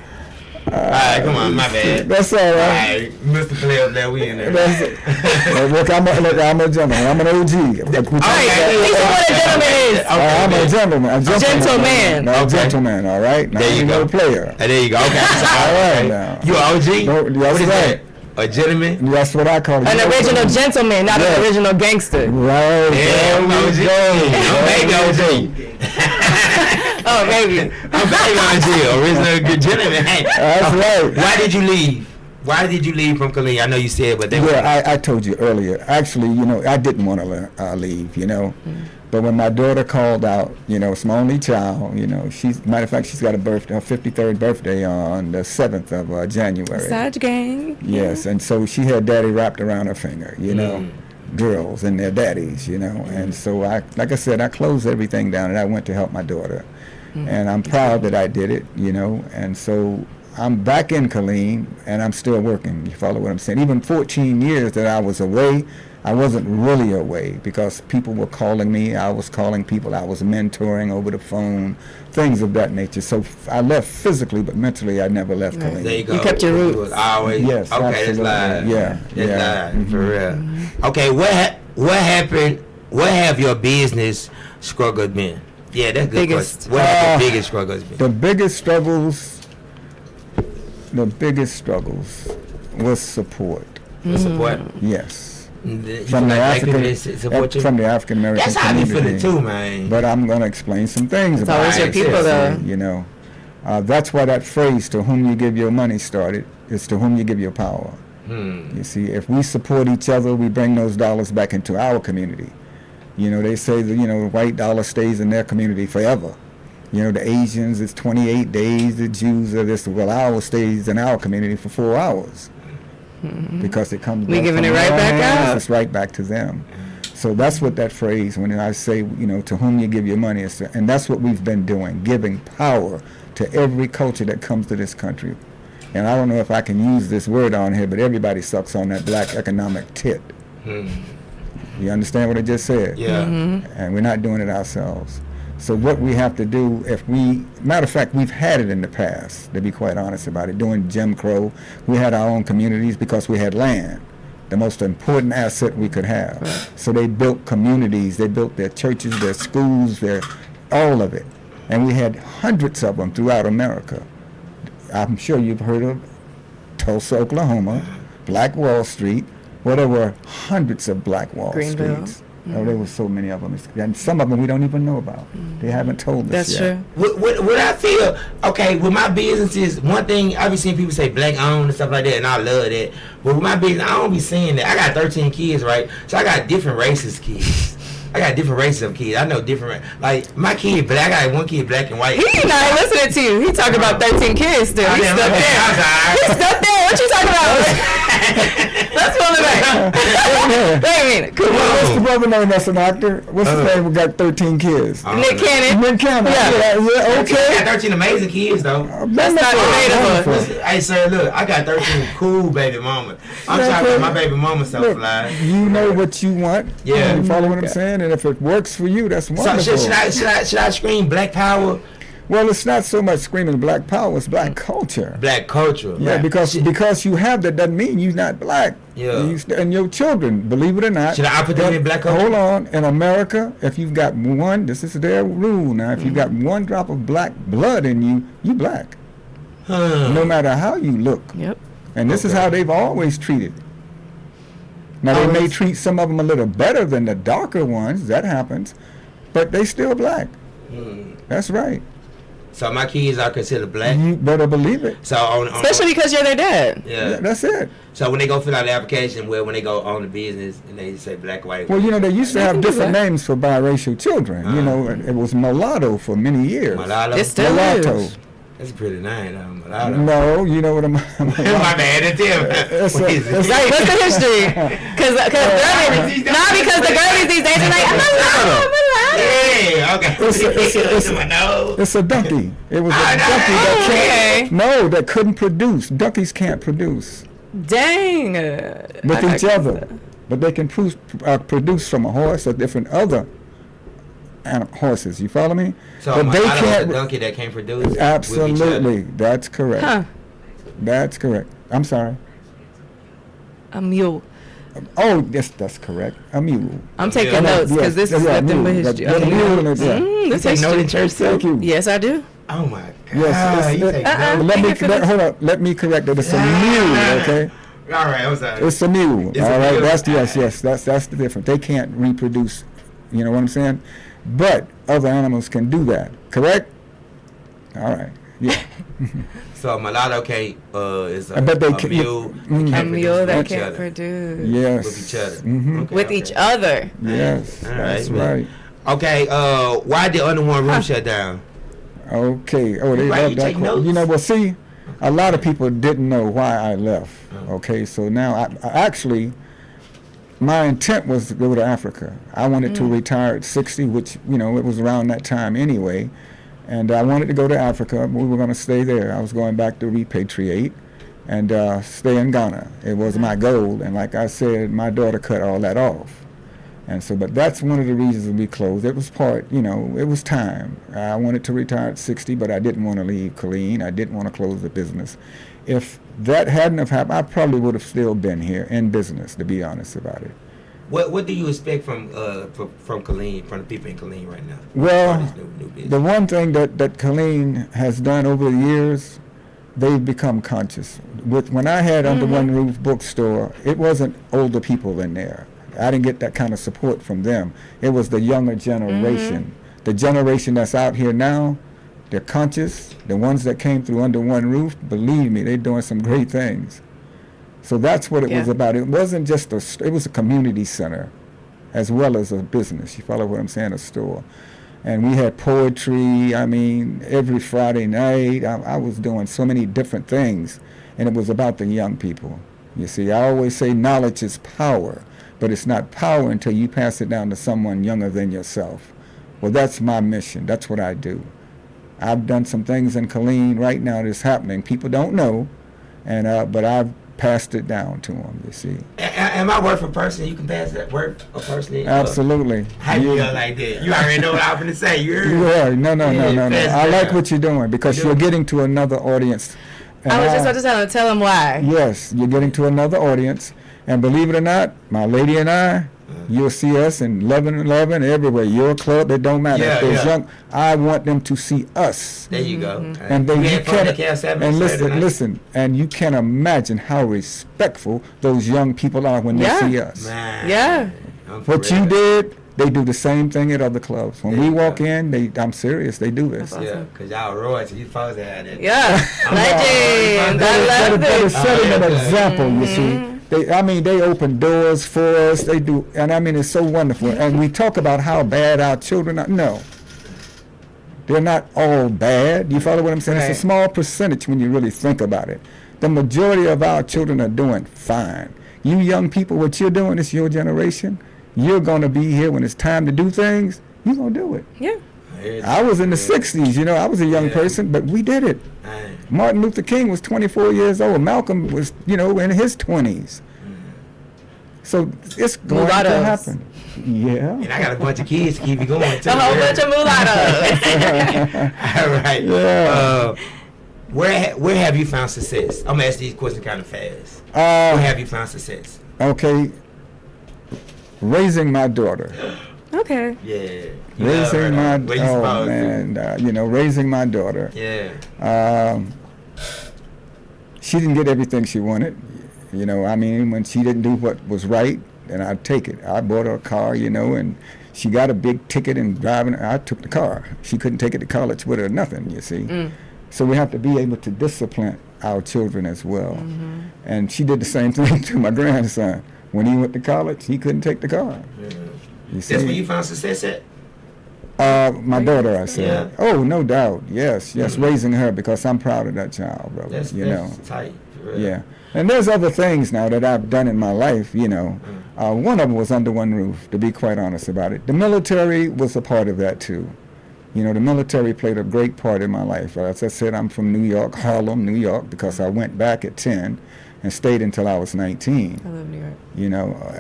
Speaker 1: Alright, come on, my bad.
Speaker 2: That's all right.
Speaker 1: Alright, Mr. Player, there we in there.
Speaker 2: That's it. Look, I'm a gentleman. I'm an OG.
Speaker 3: Right. These are what a gentleman is.
Speaker 2: I'm a gentleman. A
Speaker 3: Gentleman.
Speaker 2: No, a gentleman. All right. Now,
Speaker 1: There you go.
Speaker 2: A player.
Speaker 1: There you go. Okay.
Speaker 2: All right. Now.
Speaker 1: You an OG?
Speaker 2: No,
Speaker 1: What is
Speaker 2: right.
Speaker 1: that? A gentleman?
Speaker 2: That's what I call it.
Speaker 3: An original gentleman, not
Speaker 2: Yeah.
Speaker 3: an original gangster.
Speaker 2: Right.
Speaker 1: Yeah, I'm
Speaker 2: there
Speaker 1: OG.
Speaker 2: we go.
Speaker 1: I'm baby OG.
Speaker 3: Oh, baby.
Speaker 1: I'm baby OG. Original good gentleman. Hey,
Speaker 2: That's right.
Speaker 1: why did you leave? Why did you leave from Killeen? I know you said, but they were.
Speaker 2: Yeah, I told you earlier. Actually, you know, I didn't want to leave, you know. But when my daughter called out, you know, it's my only child, you know, matter of fact, she's got her 53rd birthday on the 7th of January.
Speaker 3: Sag gang.
Speaker 2: Yes, and so she had daddy wrapped around her finger, you know, girls and their daddies, you know. And so, like I said, I closed everything down and I went to help my daughter. And I'm proud that I did it, you know. And so I'm back in Killeen and I'm still working. You follow what I'm saying? Even 14 years that I was away, I wasn't really away because people were calling me. I was calling people. I was mentoring over the phone, things of that nature. So I left physically, but mentally I never left Killeen.
Speaker 1: There you go.
Speaker 3: You kept your roots.
Speaker 1: Always.
Speaker 2: Yes,
Speaker 1: okay,
Speaker 2: absolutely.
Speaker 1: that's live.
Speaker 2: Yeah,
Speaker 1: that's live, for real.
Speaker 3: Mm-hmm.
Speaker 1: Okay, what happened? What have your business struggles been? Yeah, that's a good question. What have your biggest struggles been?
Speaker 2: The biggest struggles was support.
Speaker 1: Support.
Speaker 2: Yes.
Speaker 1: From the
Speaker 2: African American
Speaker 1: That's how I be
Speaker 2: community.
Speaker 1: feeling too, man.
Speaker 2: But I'm going to explain some things
Speaker 3: It's
Speaker 2: about
Speaker 3: always your
Speaker 2: it.
Speaker 3: people, though.
Speaker 2: You know, that's why that phrase "to whom you give your money" started. It's to whom you give your power. You see, if we support each other, we bring those dollars back into our community. You know, they say that, the white dollar stays in their community forever. The Asians, it's 28 days. The Jews are this. Well, ours stays in our community for 4 hours. Because it comes
Speaker 3: We giving it right back out.
Speaker 2: It's right back to them. So that's what that phrase, when I say, to whom you give your money, and that's what we've been doing, giving power to every culture that comes to this country. And I don't know if I can use this word on here, but everybody sucks on that black economic tit. You understand what I just said?
Speaker 1: Yeah.
Speaker 2: And we're not doing it ourselves. So what we have to do, matter of fact, we've had it in the past, to be quite honest about it. During Jim Crow, we had our own communities because we had land, the most important asset we could have. Right. So they built communities, they built their churches, their schools, all of it. And we had hundreds of them throughout America. I'm sure you've heard of Tulsa, Oklahoma, Black Wall Street, where there were hundreds of Black Wall Streets. Oh, there were so many of them, and some of them we don't even know about. They haven't told us yet.
Speaker 3: That's true.
Speaker 1: What I feel, okay, with my businesses, one thing I've been seeing people say black owned and stuff like that, and I love that. But with my business, I don't be saying that. I got 13 kids, right? So I got different races kids. I got different races of kids. I know different, like my kid black. I got one kid black and white.
Speaker 3: He not listening to you. He talking about 13 kids still. He's stuck there. He's stuck there. What you talking about? Let's pull it back. Wait a minute. Come on.
Speaker 2: What's the brother name that's an actor? What's his name? We got 13 kids.
Speaker 3: Nick Cannon.
Speaker 2: Nick Cannon.
Speaker 1: Yeah,
Speaker 2: okay.
Speaker 1: I got 13 amazing kids though.
Speaker 3: That's not debatable.
Speaker 1: Hey sir, look, I got 13 cool baby mamas. I'm trying to make my baby mama so fly.
Speaker 2: You know what you want.
Speaker 1: Yeah.
Speaker 2: You follow what I'm saying? And if it works for you, that's wonderful.
Speaker 1: So should I scream black power?
Speaker 2: Well, it's not so much screaming black power, it's black culture.
Speaker 1: Black culture.
Speaker 2: Yeah, because you have that doesn't mean you're not black.
Speaker 1: Yeah.
Speaker 2: And your children, believe it or not.
Speaker 1: Should I put them in black culture?
Speaker 2: Hold on. In America, if you've got one, this is their rule now, if you've got one drop of black blood in you, you black. No matter how you look.
Speaker 3: Yep.
Speaker 2: And this is how they've always treated. Now, they may treat some of them a little better than the darker ones. That happens. But they still black. That's right.
Speaker 1: So my kids are considered black?
Speaker 2: You better believe it.
Speaker 1: So
Speaker 3: especially because you're their dad.
Speaker 1: Yeah.
Speaker 2: That's it.
Speaker 1: So when they go fill out the application, when they go on the business and they say black, white.
Speaker 2: Well, they used to have different names for biracial children. It was mulatto for many years.
Speaker 1: Mulatto?
Speaker 3: It still
Speaker 2: mulatto.
Speaker 3: is.
Speaker 1: That's a pretty name, mulatto.
Speaker 2: No, you know what I'm.
Speaker 1: My bad, it's him.
Speaker 3: What's the history? Because the girlies these days are like, I'm mulatto.
Speaker 1: Yeah, okay.
Speaker 2: It's a donkey. It was a donkey that couldn't produce. Donkeys can't produce.
Speaker 3: Dang.
Speaker 2: With each other. But they can produce from a horse or different other horses. You follow me?
Speaker 1: So
Speaker 2: but they can't.
Speaker 1: A donkey that can't produce.
Speaker 2: Absolutely. That's correct.
Speaker 3: Huh.
Speaker 2: That's correct. I'm sorry.
Speaker 3: A mule.
Speaker 2: Oh, yes, that's correct. A mule.
Speaker 3: I'm taking notes because this is nothing but history.
Speaker 1: You take note in church too?
Speaker 2: Thank you.
Speaker 3: Yes, I do.
Speaker 1: Oh my God.
Speaker 2: Yes, let me correct it. It's a mule, okay?
Speaker 1: All right, I'm sorry.
Speaker 2: It's a mule. All right, that's the difference. They can't reproduce. You know what I'm saying? But other animals can do that. Correct? All right. Yeah.
Speaker 1: So mulatto is a mule.
Speaker 3: A mule that can't produce.
Speaker 2: Yes.
Speaker 1: With each other.
Speaker 2: Mm-hmm.
Speaker 1: Okay,
Speaker 3: with each other.
Speaker 2: Yes.
Speaker 1: All
Speaker 2: that's right.
Speaker 1: Okay. Why did under one room shut down?
Speaker 2: Okay. Oh, they love that. Well, see, a lot of people didn't know why I left. Okay. So now I actually. My intent was to go to Africa. I wanted to retire at 60, which, it was around that time anyway. And I wanted to go to Africa. We were going to stay there. I was going back to repatriate. and stay in Ghana. It was my goal, and like I said, my daughter cut all that off. And so, but that's one of the reasons we closed. It was it was time. I wanted to retire at 60, but I didn't want to leave Killeen. I didn't want to close the business. If that hadn't have happened, I probably would have still been here in business, to be honest about it.
Speaker 1: What do you expect from Killeen, from the people in Killeen right now?
Speaker 2: Well,
Speaker 1: new
Speaker 2: the one thing that Killeen has done over the years, they've become conscious. When I had Under One Roof bookstore, it wasn't older people in there. I didn't get that kind of support from them. It was the younger generation. The generation that's out here now, they're conscious. The ones that came through Under One Roof, believe me, they're doing some great things. So that's what it was about. It wasn't just it was a community center as well as a business. You follow what I'm saying? A store. And we had poetry. I mean, every Friday night, I was doing so many different things. And it was about the young people. You see, I always say knowledge is power. But it's not power until you pass it down to someone younger than yourself. Well, that's my mission. That's what I do. I've done some things in Killeen right now that's happening. People don't know, and but I've passed it down to them, you see.
Speaker 1: Am I worth a person? You can pass that worth a person?
Speaker 2: Absolutely.
Speaker 1: How you feel like that? You already know what I'm going to say.
Speaker 2: Yeah, no. I like what you're doing because you're getting to another audience. And
Speaker 3: I was just about to tell him why.
Speaker 2: Yes, you're getting to another audience. And believe it or not, my lady and I, you'll see us in 11 everywhere. Your club, it don't matter. If they're young, I want them to see us.
Speaker 1: There you go.
Speaker 2: And then listen, and you can imagine how respectful those young people are when they see us.
Speaker 1: Man.
Speaker 3: Yeah.
Speaker 2: What you did, they do the same thing at other clubs. When we walk in, I'm serious, they do this.
Speaker 3: That's awesome.
Speaker 1: Yeah, because y'all royalty, you supposed to have that.
Speaker 3: Yeah. Legends. I love
Speaker 2: They're
Speaker 3: it.
Speaker 2: setting an example, you see. They open doors for us. They do, and I mean, it's so wonderful. And we talk about how bad our children are. No, they're not all bad. You follow what I'm saying?
Speaker 3: Right.
Speaker 2: It's a small percentage when you really think about it. The majority of our children are doing fine. You young people, what you're doing, it's your generation. You're going to be here when it's time to do things. You're going to do it.
Speaker 3: Yeah.
Speaker 2: I was in the 60s, I was a young person, but we did it. Martin Luther King was 24 years old. Malcolm was, in his 20s. So it's going to happen. Yeah.
Speaker 1: And I got a bunch of kids to keep you going, too.
Speaker 3: A whole bunch of mulattoes.
Speaker 1: All right.
Speaker 2: Yeah.
Speaker 1: Where have you found success? I'm going to ask these questions kind of fast. Where have you found success?
Speaker 2: Okay. Raising my daughter.
Speaker 3: Okay.
Speaker 1: Yeah.
Speaker 2: Raising my daughter.
Speaker 1: Yeah.
Speaker 2: She didn't get everything she wanted. When she didn't do what was right, then I'd take it. I bought her a car, and she got a big ticket in driving. I took the car. She couldn't take it to college with her or nothing, you see. So we have to be able to discipline our children as well. And she did the same thing to my grandson. When he went to college, he couldn't take the car. You see?
Speaker 1: That's where you found success at?
Speaker 2: My daughter, I said.
Speaker 1: Yeah.
Speaker 2: Oh, no doubt. Yes, raising her because I'm proud of that child, brother.
Speaker 1: That's tight. Really.
Speaker 2: Yeah. And there's other things now that I've done in my life, One of them was Under One Roof, to be quite honest about it. The military was a part of that, too. The military played a great part in my life. As I said, I'm from New York, Harlem, New York, because I went back at 10 and stayed until I was 19.
Speaker 3: I love New York.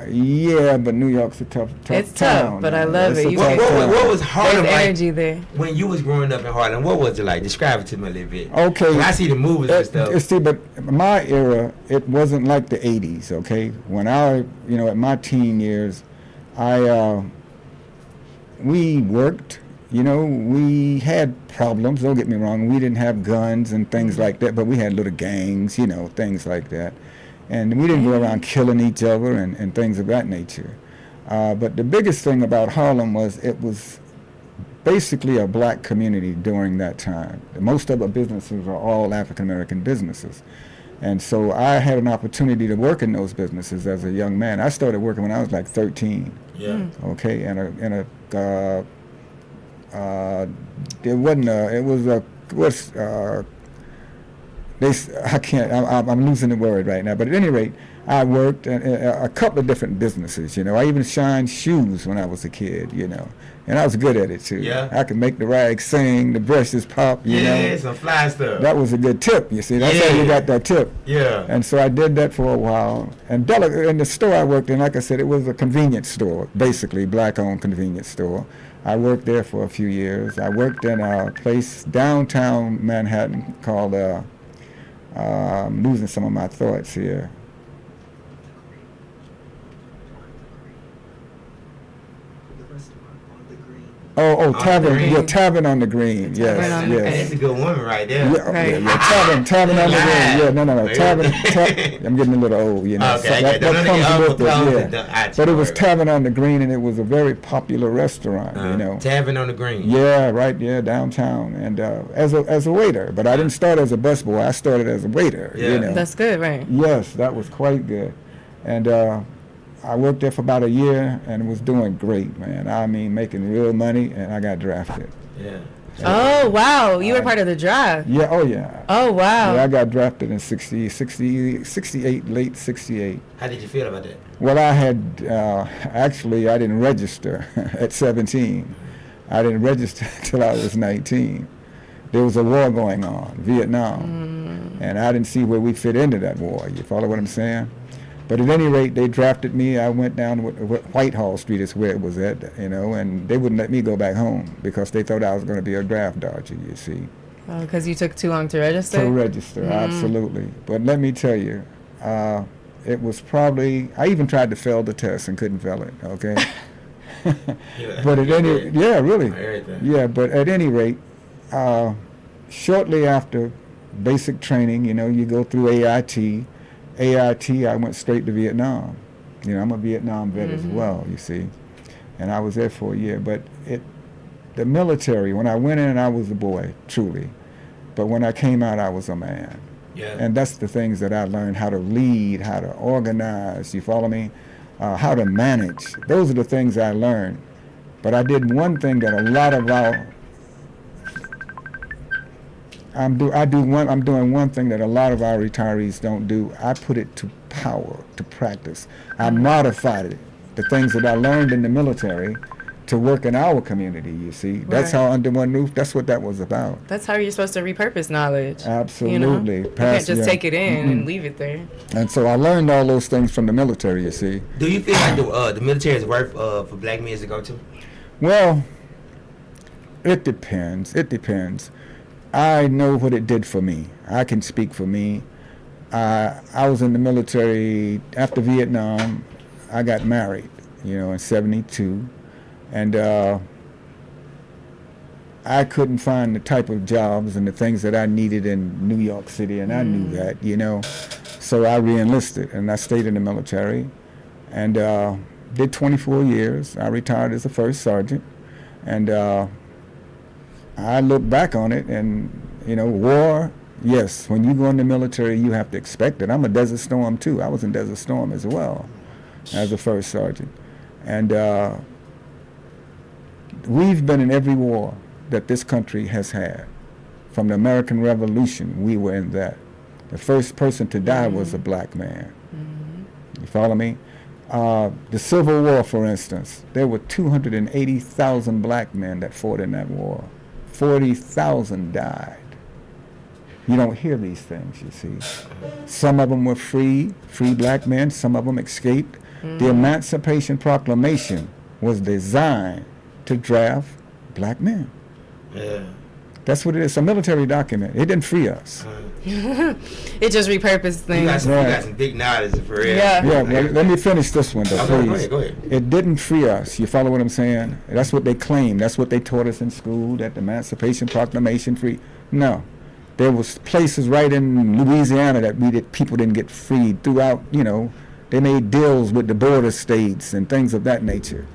Speaker 2: Yeah, but New York's a tough
Speaker 3: it's
Speaker 2: town.
Speaker 3: Tough, but I love it.
Speaker 1: What was Harlem like
Speaker 3: energy there.
Speaker 1: when you was growing up in Harlem? What was it like? Describe it to me a little bit.
Speaker 2: Okay.
Speaker 1: When I see the movies and stuff.
Speaker 2: See, but my era, it wasn't like the 80s, okay? When I, at my teen years, we worked. We had problems, don't get me wrong. We didn't have guns and things like that, but we had little gangs, things like that. And we didn't go around killing each other and things of that nature. But the biggest thing about Harlem was it was basically a black community during that time. Most of the businesses were all African-American businesses. And so I had an opportunity to work in those businesses as a young man. I started working when I was like 13.
Speaker 1: Yeah.
Speaker 2: Okay, it wasn't it was I can't, I'm losing the word right now, but at any rate, I worked in a couple of different businesses, you know. I even shined shoes when I was a kid, you know, and I was good at it too.
Speaker 1: Yeah.
Speaker 2: I could make the rags sing, the brushes pop, you know.
Speaker 1: Yeah, some fly stuff.
Speaker 2: That was a good tip, you see. That's how you got that tip.
Speaker 1: Yeah.
Speaker 2: And so I did that for a while. And in the store I worked in, like I said, it was a convenience store, basically black-owned convenience store. I worked there for a few years. I worked in a place downtown Manhattan called, I'm losing some of my thoughts here. Tavern on the Green. Yes,
Speaker 3: Tavern
Speaker 2: yes.
Speaker 1: That's a good woman right there.
Speaker 2: Yeah,
Speaker 3: Right.
Speaker 2: Tavern on the Green. Yeah, no. Tavern. I'm getting a little old, you know.
Speaker 1: Okay,
Speaker 2: so that comes with it, yeah. But it was
Speaker 1: Tavern
Speaker 2: Tavern on the Green, and it was a very popular restaurant, you know.
Speaker 1: Tavern on the Green.
Speaker 2: Yeah, right. Yeah, downtown, and as a waiter. But I didn't start as a busboy. I started as a waiter.
Speaker 1: Yeah.
Speaker 2: You know.
Speaker 3: That's good, right?
Speaker 2: Yes, that was quite good, and I worked there for about a year and was doing great, man. I mean, making real money, and I got drafted.
Speaker 1: Yeah.
Speaker 3: Oh, wow. You were part of the draft.
Speaker 2: Yeah, oh yeah.
Speaker 3: Oh, wow.
Speaker 2: Yeah, I got drafted in 68, late 68.
Speaker 1: How did you feel about that?
Speaker 2: Well, I had, actually, I didn't register at 17. I didn't register until I was 19. There was a war going on, Vietnam, and I didn't see where we fit into that war. You follow what I'm saying? But at any rate, they drafted me. I went down to Whitehall Street is where it was at, you know, and they wouldn't let me go back home because they thought I was going to be a draft dodger, you see.
Speaker 3: Oh, because you took too long to register?
Speaker 2: To register, absolutely. But let me tell you, it was probably, I even tried to fail the test and couldn't fail it, okay? But at any, yeah, really. Yeah, but at any rate, shortly after basic training, you know, you go through AIT, I went straight to Vietnam. You know, I'm a Vietnam vet as well, you see. And I was there for a year. But the military, when I went in, I was a boy, truly. But when I came out, I was a man.
Speaker 1: Yeah.
Speaker 2: And that's the things that I learned, how to lead, how to organize, you follow me? How to manage. Those are the things I learned. But I did one thing that a lot of our I'm doing one thing that a lot of our retirees don't do. I put it to power, to practice. I modified it, the things that I learned in the military, to work in our community, you see. That's how Under One Roof, that's what that was about.
Speaker 3: That's how you're supposed to repurpose knowledge.
Speaker 2: Absolutely.
Speaker 3: You know? You can't just take it in and leave it there.
Speaker 2: And so I learned all those things from the military, you see.
Speaker 1: Do you feel like the military is worth for black men to go to?
Speaker 2: Well, it depends. It depends. I know what it did for me. I can speak for me. I was in the military after Vietnam. I got married, you know, in 72. And I couldn't find the type of jobs and the things that I needed in New York City, and I knew that, you know. So I re-enlisted, and I stayed in the military and did 24 years. I retired as a first sergeant. And I look back on it, and, you know, war, yes, when you go in the military, you have to expect it. I'm a Desert Storm, too. I was in Desert Storm as well as a first sergeant. And we've been in every war that this country has had. From the American Revolution, we were in that. The first person to die was a black man. You follow me? The Civil War, for instance, there were 280,000 black men that fought in that war. 40,000 died. You don't hear these things, you see. Some of them were free black men. Some of them escaped. The Emancipation Proclamation was designed to draft black men.
Speaker 1: Yeah.
Speaker 2: That's what it is. It's a military document. It didn't free us.
Speaker 3: It just repurposed things.
Speaker 1: You got some big knowledge for real.
Speaker 3: Yeah.
Speaker 2: Yeah, well, let me finish this one, though, please.
Speaker 1: Go ahead.
Speaker 2: It didn't free us. You follow what I'm saying? That's what they claim. That's what they taught us in school, that the Emancipation Proclamation free. No. There was places right in Louisiana that people didn't get freed throughout, you know. They made deals with the border states and things of that nature.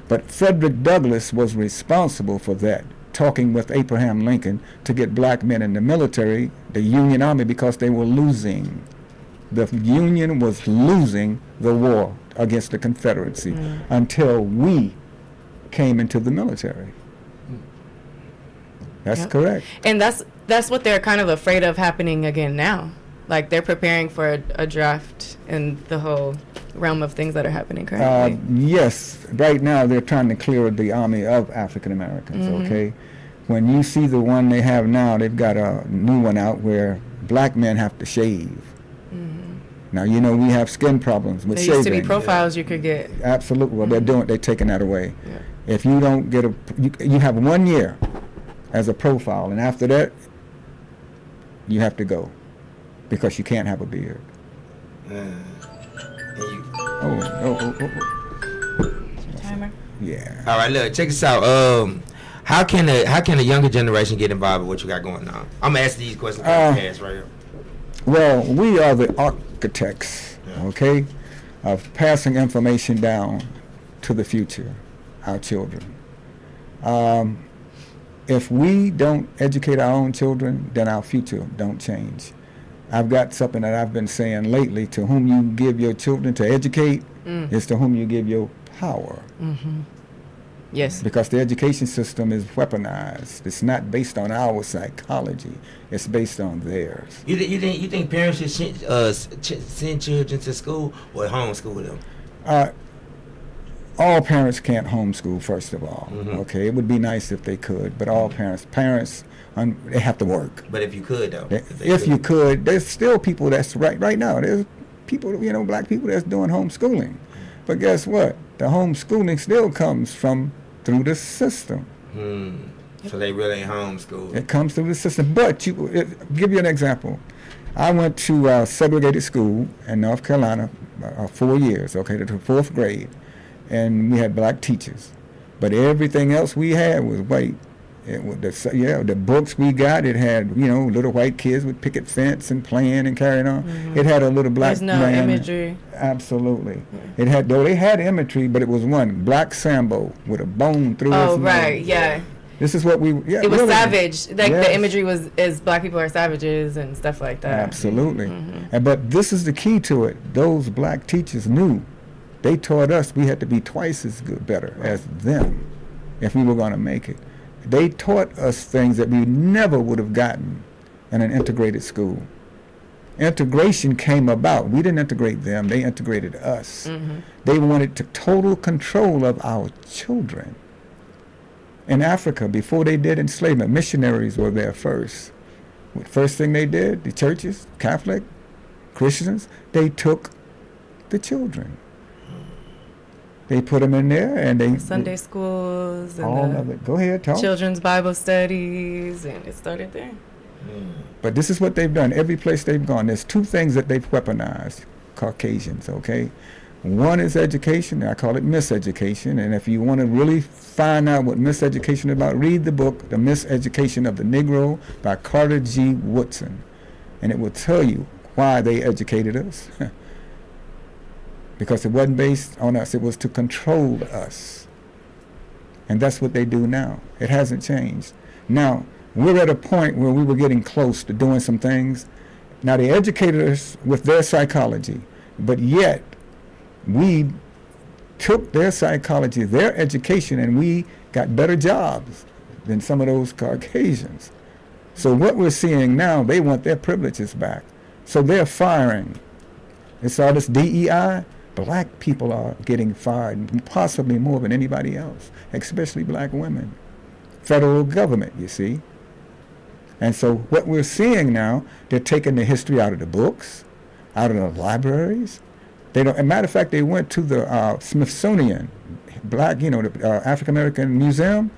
Speaker 2: But Frederick Douglass was responsible for that, talking with Abraham Lincoln to get black men in the military, the Union Army, because they were losing. The Union was losing the war against the Confederacy until we came into the military. That's correct.
Speaker 3: And that's that's what they're kind of afraid of happening again now. Like, they're preparing for a draft in the whole realm of things that are happening currently.
Speaker 2: Yes, right now they're trying to clear the army of African Americans, okay? When you see the one they have now, they've got a new one out where black men have to shave. Now, you know, we have skin problems with
Speaker 3: There
Speaker 2: shaving.
Speaker 3: used to be profiles you could get.
Speaker 2: Absolutely. Well, they're taking that away.
Speaker 3: Yeah.
Speaker 2: If you don't get you have 1 year as a profile, and after that, you have to go because you can't have a beard. Oh.
Speaker 3: Timer.
Speaker 2: Yeah.
Speaker 1: All right, look, check this out. How can the younger generation get involved with what you got going on? I'm gonna ask these questions right here.
Speaker 2: Well, we are the architects, okay, of passing information down to the future, our children. If we don't educate our own children, then our future don't change. I've got something that I've been saying lately: to whom you give your children to educate is to whom you give your power.
Speaker 3: Yes.
Speaker 2: Because the education system is weaponized. It's not based on our psychology. It's based on theirs.
Speaker 1: You think parents should send children to school or homeschool them?
Speaker 2: All parents can't homeschool, first of all. Okay, it would be nice if they could, but all parents they have to work.
Speaker 1: But if you could, though,
Speaker 2: if you could, there's still people that's right now. There's people, you know, black people that's doing homeschooling. But guess what? The homeschooling still comes through the system.
Speaker 1: So they really ain't homeschooled.
Speaker 2: It comes through the system. But give you an example. I went to a segregated school in North Carolina 4 years, okay, to the 4th grade, and we had black teachers. But everything else we had was white. The books we got, it had, you know, little white kids with picket fence and playing and carrying on. It had a little black
Speaker 3: There's no
Speaker 2: man.
Speaker 3: imagery.
Speaker 2: Absolutely. It had, though they had imagery, but it was one black Sambo with a bone through his
Speaker 3: Oh,
Speaker 2: nose.
Speaker 3: right, yeah.
Speaker 2: This is what it
Speaker 3: was
Speaker 2: really
Speaker 3: savage. Like,
Speaker 2: yes.
Speaker 3: the imagery is black people are savages and stuff like that.
Speaker 2: Absolutely. But this is the key to it. Those black teachers knew. They taught us we had to be twice as better as them if we were going to make it. They taught us things that we never would have gotten in an integrated school. Integration came about. We didn't integrate them. They integrated us. They wanted total control of our children. In Africa, before they did enslavement, missionaries were there first. The first thing they did, the churches, Catholic, Christians, they took the children. They put them in there, and they
Speaker 3: Sunday schools and
Speaker 2: all of it. Go ahead, talk.
Speaker 3: Children's Bible studies, and it started there.
Speaker 2: But this is what they've done. Every place they've gone, there's 2 things that they've weaponized, Caucasians, okay? One is education. I call it miseducation. And if you want to really find out what miseducation is about, read the book, The Miseducation of the Negro by Carter G. Woodson. And it will tell you why they educated us. Because it wasn't based on us. It was to control us. And that's what they do now. It hasn't changed. Now, we're at a point where we were getting close to doing some things. Now, they educated us with their psychology, but yet we took their psychology, their education, and we got better jobs than some of those Caucasians. So what we're seeing now, they want their privileges back. So they're firing. It's all this DEI. Black people are getting fired, possibly more than anybody else, especially black women. Federal government, you see. And so what we're seeing now, they're taking the history out of the books, out of the libraries. They don't. As a matter of fact, they went to the Smithsonian, the African American Museum.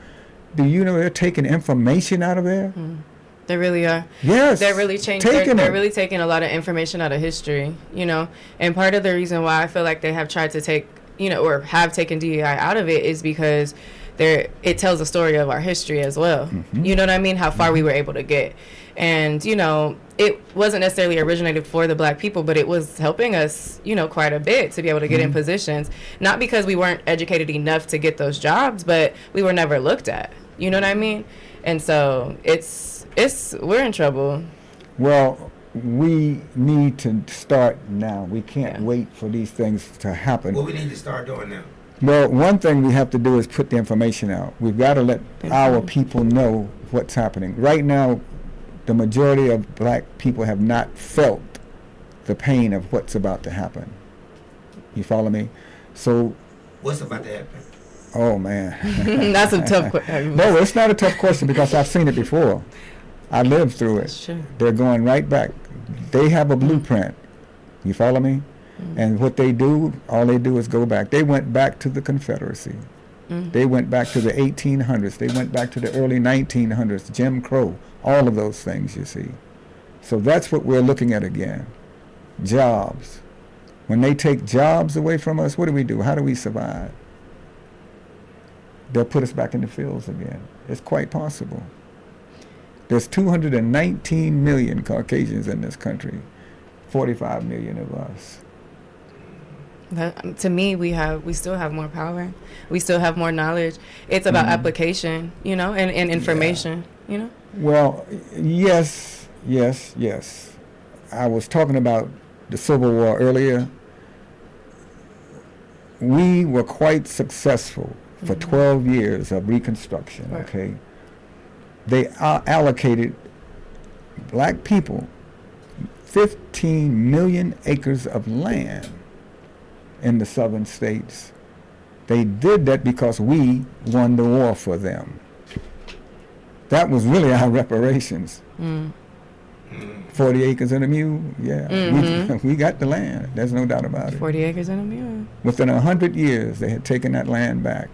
Speaker 2: Do you know they're taking information out of there?
Speaker 3: They really are.
Speaker 2: Yes.
Speaker 3: They're really changing. They're really taking a lot of information out of history, And part of the reason why I feel like they have tried to take, or have taken DEI out of it is because it tells a story of our history as well. You know what I mean? How far we were able to get. And, it wasn't necessarily originated for the black people, but it was helping us, quite a bit to be able to get in positions. Not because we weren't educated enough to get those jobs, but we were never looked at. You know what I mean? And so we're in trouble.
Speaker 2: Well, we need to start now. We can't wait for these things to happen.
Speaker 1: What we need to start doing now?
Speaker 2: Well, one thing we have to do is put the information out. We've got to let our people know what's happening. Right now, the majority of black people have not felt the pain of what's about to happen. You follow me? So,
Speaker 1: what's about to happen?
Speaker 2: Oh man,
Speaker 3: that's a tough question.
Speaker 2: No, it's not a tough question because I've seen it before. I lived through it.
Speaker 3: That's true.
Speaker 2: They're going right back. They have a blueprint. You follow me? And what they do, all they do is go back. They went back to the Confederacy. They went back to the 1800s. They went back to the early 1900s, Jim Crow, all of those things, you see. So that's what we're looking at again. Jobs. When they take jobs away from us, what do? How do we survive? They'll put us back in the fields again. It's quite possible. There's 219 million Caucasians in this country, 45 million of us.
Speaker 3: To me, we still have more power. We still have more knowledge. It's about application, and information,
Speaker 2: Well, yes. I was talking about the Civil War earlier. We were quite successful for 12 years of Reconstruction, okay? They allocated black people 15 million acres of land in the southern states. They did that because we won the war for them. That was really our reparations. 40 acres and a mule, we got the land. There's no doubt about it.
Speaker 3: 40 acres and a mule.
Speaker 2: Within 100 years, they had taken that land back.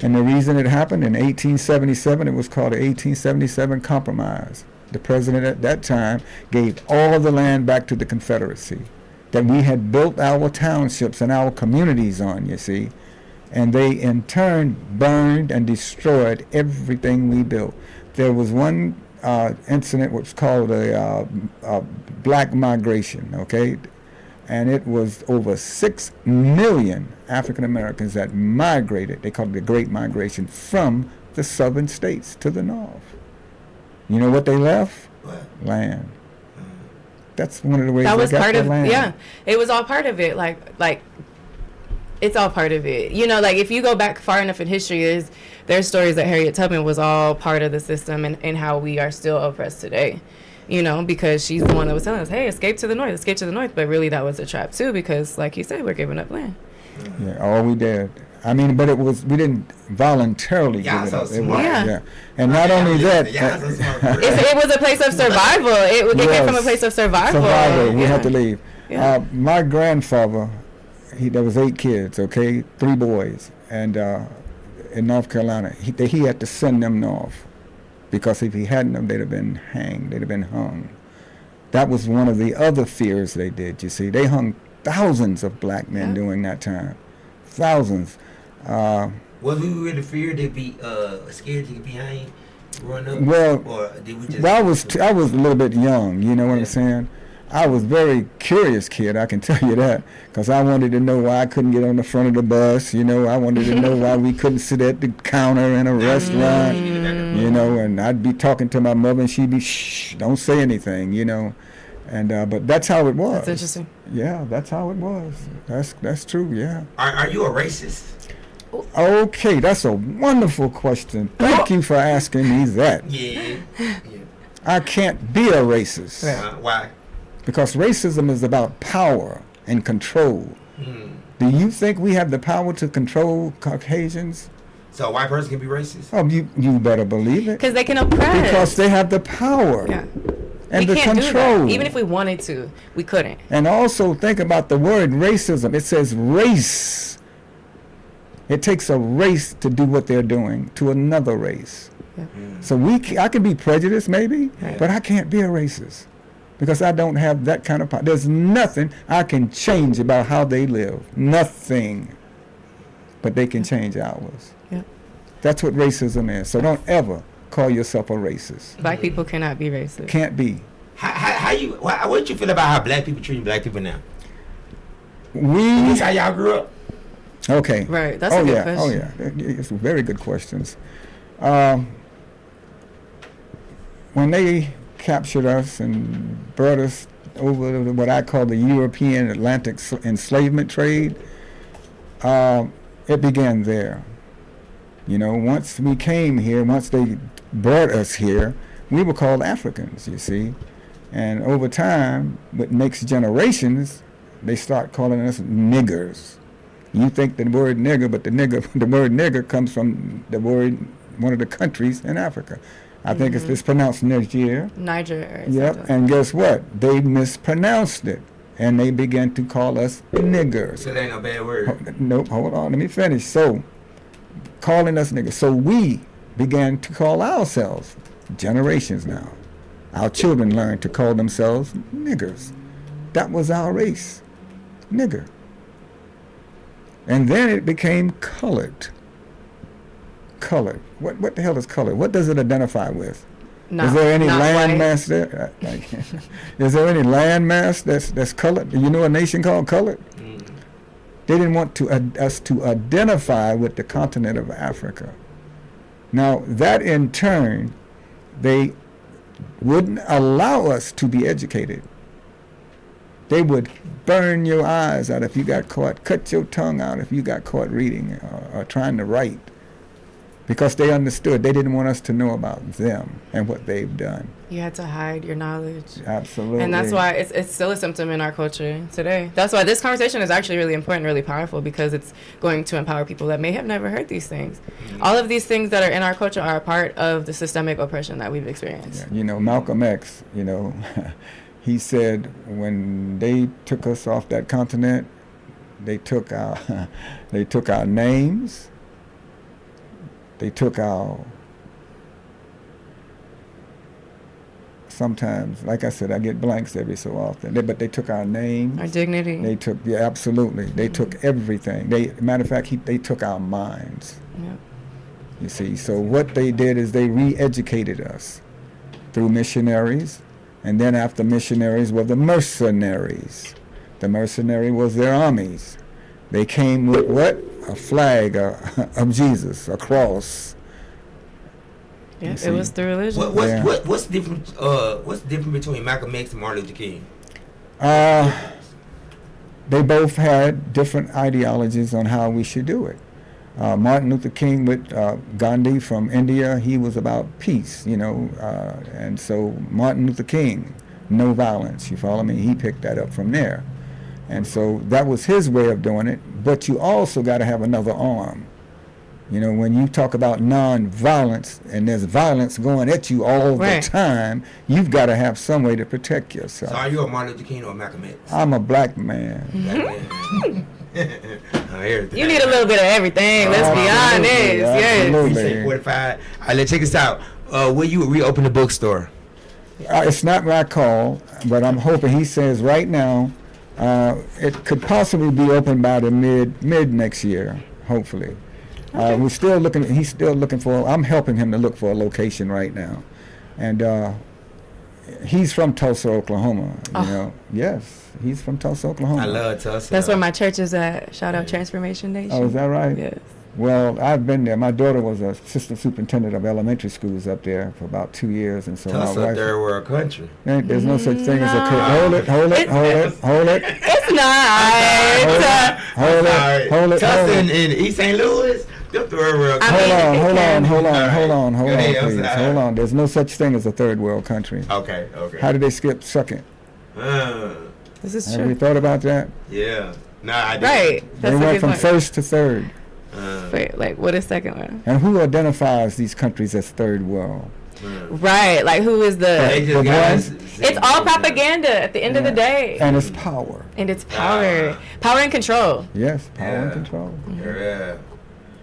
Speaker 2: And the reason it happened in 1877, it was called the 1877 Compromise. The president at that time gave all the land back to the Confederacy that we had built our townships and our communities on, you see. And they, in turn, burned and destroyed everything we built. There was one incident which was called a black migration, okay? And it was over 6 million African Americans that migrated, they called it the Great Migration, from the southern states to the north. You know what they left?
Speaker 1: What?
Speaker 2: Land. That's one of the ways
Speaker 3: that
Speaker 2: they
Speaker 3: was
Speaker 2: got
Speaker 3: part
Speaker 2: their
Speaker 3: of
Speaker 2: land.
Speaker 3: Yeah, it was all part of it. Like it's all part of it. Like if you go back far enough in history, there's stories that Harriet Tubman was all part of the system and how we are still oppressed today. Because she's the one that was telling us, hey, escape to the north. But really that was a trap too, because like you said, we're giving up land.
Speaker 2: Yeah, all we did. I mean, but we didn't voluntarily give it up. And not only that,
Speaker 3: it was a place of survival. It came from a place of survival.
Speaker 2: We had to leave. Yeah. My grandfather, there was 8 kids, okay, 3 boys, and in North Carolina, he had to send them north. Because if he hadn't them, they'd have been hanged. They'd have been hung. That was one of the other fears they did, you see. They hung thousands of black men during that time. Thousands.
Speaker 1: Was we really feared to be scared to get behind growing up?
Speaker 2: Well,
Speaker 1: or did we just...
Speaker 2: I was a little bit young, you know what I'm saying? I was very curious kid, I can tell you that, because I wanted to know why I couldn't get on the front of the bus, I wanted to know why we couldn't sit at the counter in a restaurant, and I'd be talking to my mother and she'd be, shh, don't say anything, and but that's how it was.
Speaker 3: That's interesting.
Speaker 2: Yeah, that's how it was. That's true, yeah.
Speaker 1: Are you a racist?
Speaker 2: Okay, that's a wonderful question. Thank you for asking me that.
Speaker 1: Yeah.
Speaker 2: I can't be a racist.
Speaker 1: Why?
Speaker 2: Because racism is about power and control. Do you think we have the power to control Caucasians?
Speaker 1: So a white person can be racist?
Speaker 2: Oh, you better believe it.
Speaker 3: Because they can oppress.
Speaker 2: Because they have the power.
Speaker 3: Yeah.
Speaker 2: And
Speaker 3: we
Speaker 2: the
Speaker 3: can't
Speaker 2: control.
Speaker 3: do that. Even if we wanted to, we couldn't.
Speaker 2: And also think about the word racism. It says race. It takes a race to do what they're doing to another race. Yeah. So I can be prejudiced maybe, but I can't be a racist. Because I don't have that kind of power. There's nothing I can change about how they live. Nothing. But they can change ours.
Speaker 3: Yeah.
Speaker 2: That's what racism is. So don't ever call yourself a racist.
Speaker 3: Black people cannot be racist.
Speaker 2: Can't be.
Speaker 1: What do you feel about how black people treat black people now?
Speaker 2: That's
Speaker 1: how y'all grew up?
Speaker 2: Okay.
Speaker 3: Right. That's a good question.
Speaker 2: Oh yeah. It's very good questions. When they captured us and brought us over to what I call the European Atlantic enslavement trade, it began there. Once we came here, once they brought us here, we were called Africans, you see. And over time, with next generations, they start calling us niggers. You think the word nigger, but the word nigger comes from the word, one of the countries in Africa. I think it's pronounced Niger.
Speaker 3: Niger.
Speaker 2: Yep, and guess what? They mispronounced it, and they began to call us niggers.
Speaker 1: So that ain't no bad word.
Speaker 2: Nope, hold on, let me finish. So, calling us niggers. So we began to call ourselves, generations now. Our children learned to call themselves niggers. That was our race, nigger. And then it became colored. Colored. What the hell is colored? What does it identify with? Is there any landmass there? Is there any landmass that's colored? Do you know a nation called colored? They didn't want us to identify with the continent of Africa. Now, that in turn, they wouldn't allow us to be educated. They would burn your eyes out if you got caught, cut your tongue out if you got caught reading or trying to write, because they understood they didn't want us to know about them and what they've done.
Speaker 3: You had to hide your knowledge.
Speaker 2: Absolutely.
Speaker 3: And that's why it's still a symptom in our culture today. That's why this conversation is actually really important, really powerful, because it's going to empower people that may have never heard these things. All of these things that are in our culture are a part of the systemic oppression that we've experienced.
Speaker 2: Yeah, you know, Malcolm X, you know, he said when they took us off that continent, they took our names, they took our, sometimes, like I said, I get blanks every so often, but they took our names.
Speaker 3: Our dignity.
Speaker 2: They took, yeah, absolutely. They took everything. Matter of fact, they took our minds.
Speaker 3: Yeah.
Speaker 2: You see, so what they did is they re-educated us through missionaries. And then after missionaries were the mercenaries. The mercenary was their armies. They came with what? A flag of Jesus, a cross.
Speaker 3: Yeah, it was through religion.
Speaker 1: What's the difference? What's the difference between Malcolm X and Martin Luther King?
Speaker 2: They both had different ideologies on how we should do it. Martin Luther King with Gandhi from India, he was about peace, you know, and so Martin Luther King, no violence, you follow me? He picked that up from there. And so that was his way of doing it, but you also got to have another arm. You know, when you talk about non-violence and there's violence going at you all the time, you've got to have some way to protect yourself.
Speaker 1: So are you a Martin Luther King or a Malcolm X?
Speaker 2: I'm a black man.
Speaker 3: You need a little bit of everything. Let's be honest.
Speaker 2: Absolutely.
Speaker 3: Yes.
Speaker 1: You say 45. All right, let's check this out. Will you reopen the bookstore?
Speaker 2: It's not my call, but I'm hoping. He says right now it could possibly be open by the mid next year, hopefully. We're still looking. He's still looking for. I'm helping him to look for a location right now, and he's from Tulsa, Oklahoma. You know, yes, he's from Tulsa, Oklahoma.
Speaker 1: I love Tulsa.
Speaker 3: That's where my church is at. Shout out Transformation Nation.
Speaker 2: Oh, is that right?
Speaker 3: Yes.
Speaker 2: Well, I've been there. My daughter was an assistant superintendent of elementary schools up there for about 2 years, and so
Speaker 1: Tulsa,
Speaker 2: my wife.
Speaker 1: third world country.
Speaker 2: There's no such thing as a hold it.
Speaker 3: It's not.
Speaker 2: Hold it.
Speaker 1: Tulsa in East St. Louis. Hold
Speaker 2: on, please. Hold on. There's no such thing as a third world country.
Speaker 1: Okay.
Speaker 2: How did they skip second?
Speaker 3: This is
Speaker 2: Have
Speaker 3: true.
Speaker 2: you thought about that?
Speaker 1: Yeah. No, I didn't.
Speaker 3: Right.
Speaker 2: They went from first to third.
Speaker 3: Wait, like what is second one?
Speaker 2: And who identifies these countries as third world?
Speaker 3: Right. Like who is the
Speaker 2: ones?
Speaker 3: It's all propaganda at the end of the day.
Speaker 2: And it's power.
Speaker 3: And it's power. Power and control.
Speaker 2: Yes, power and control.
Speaker 1: Yeah.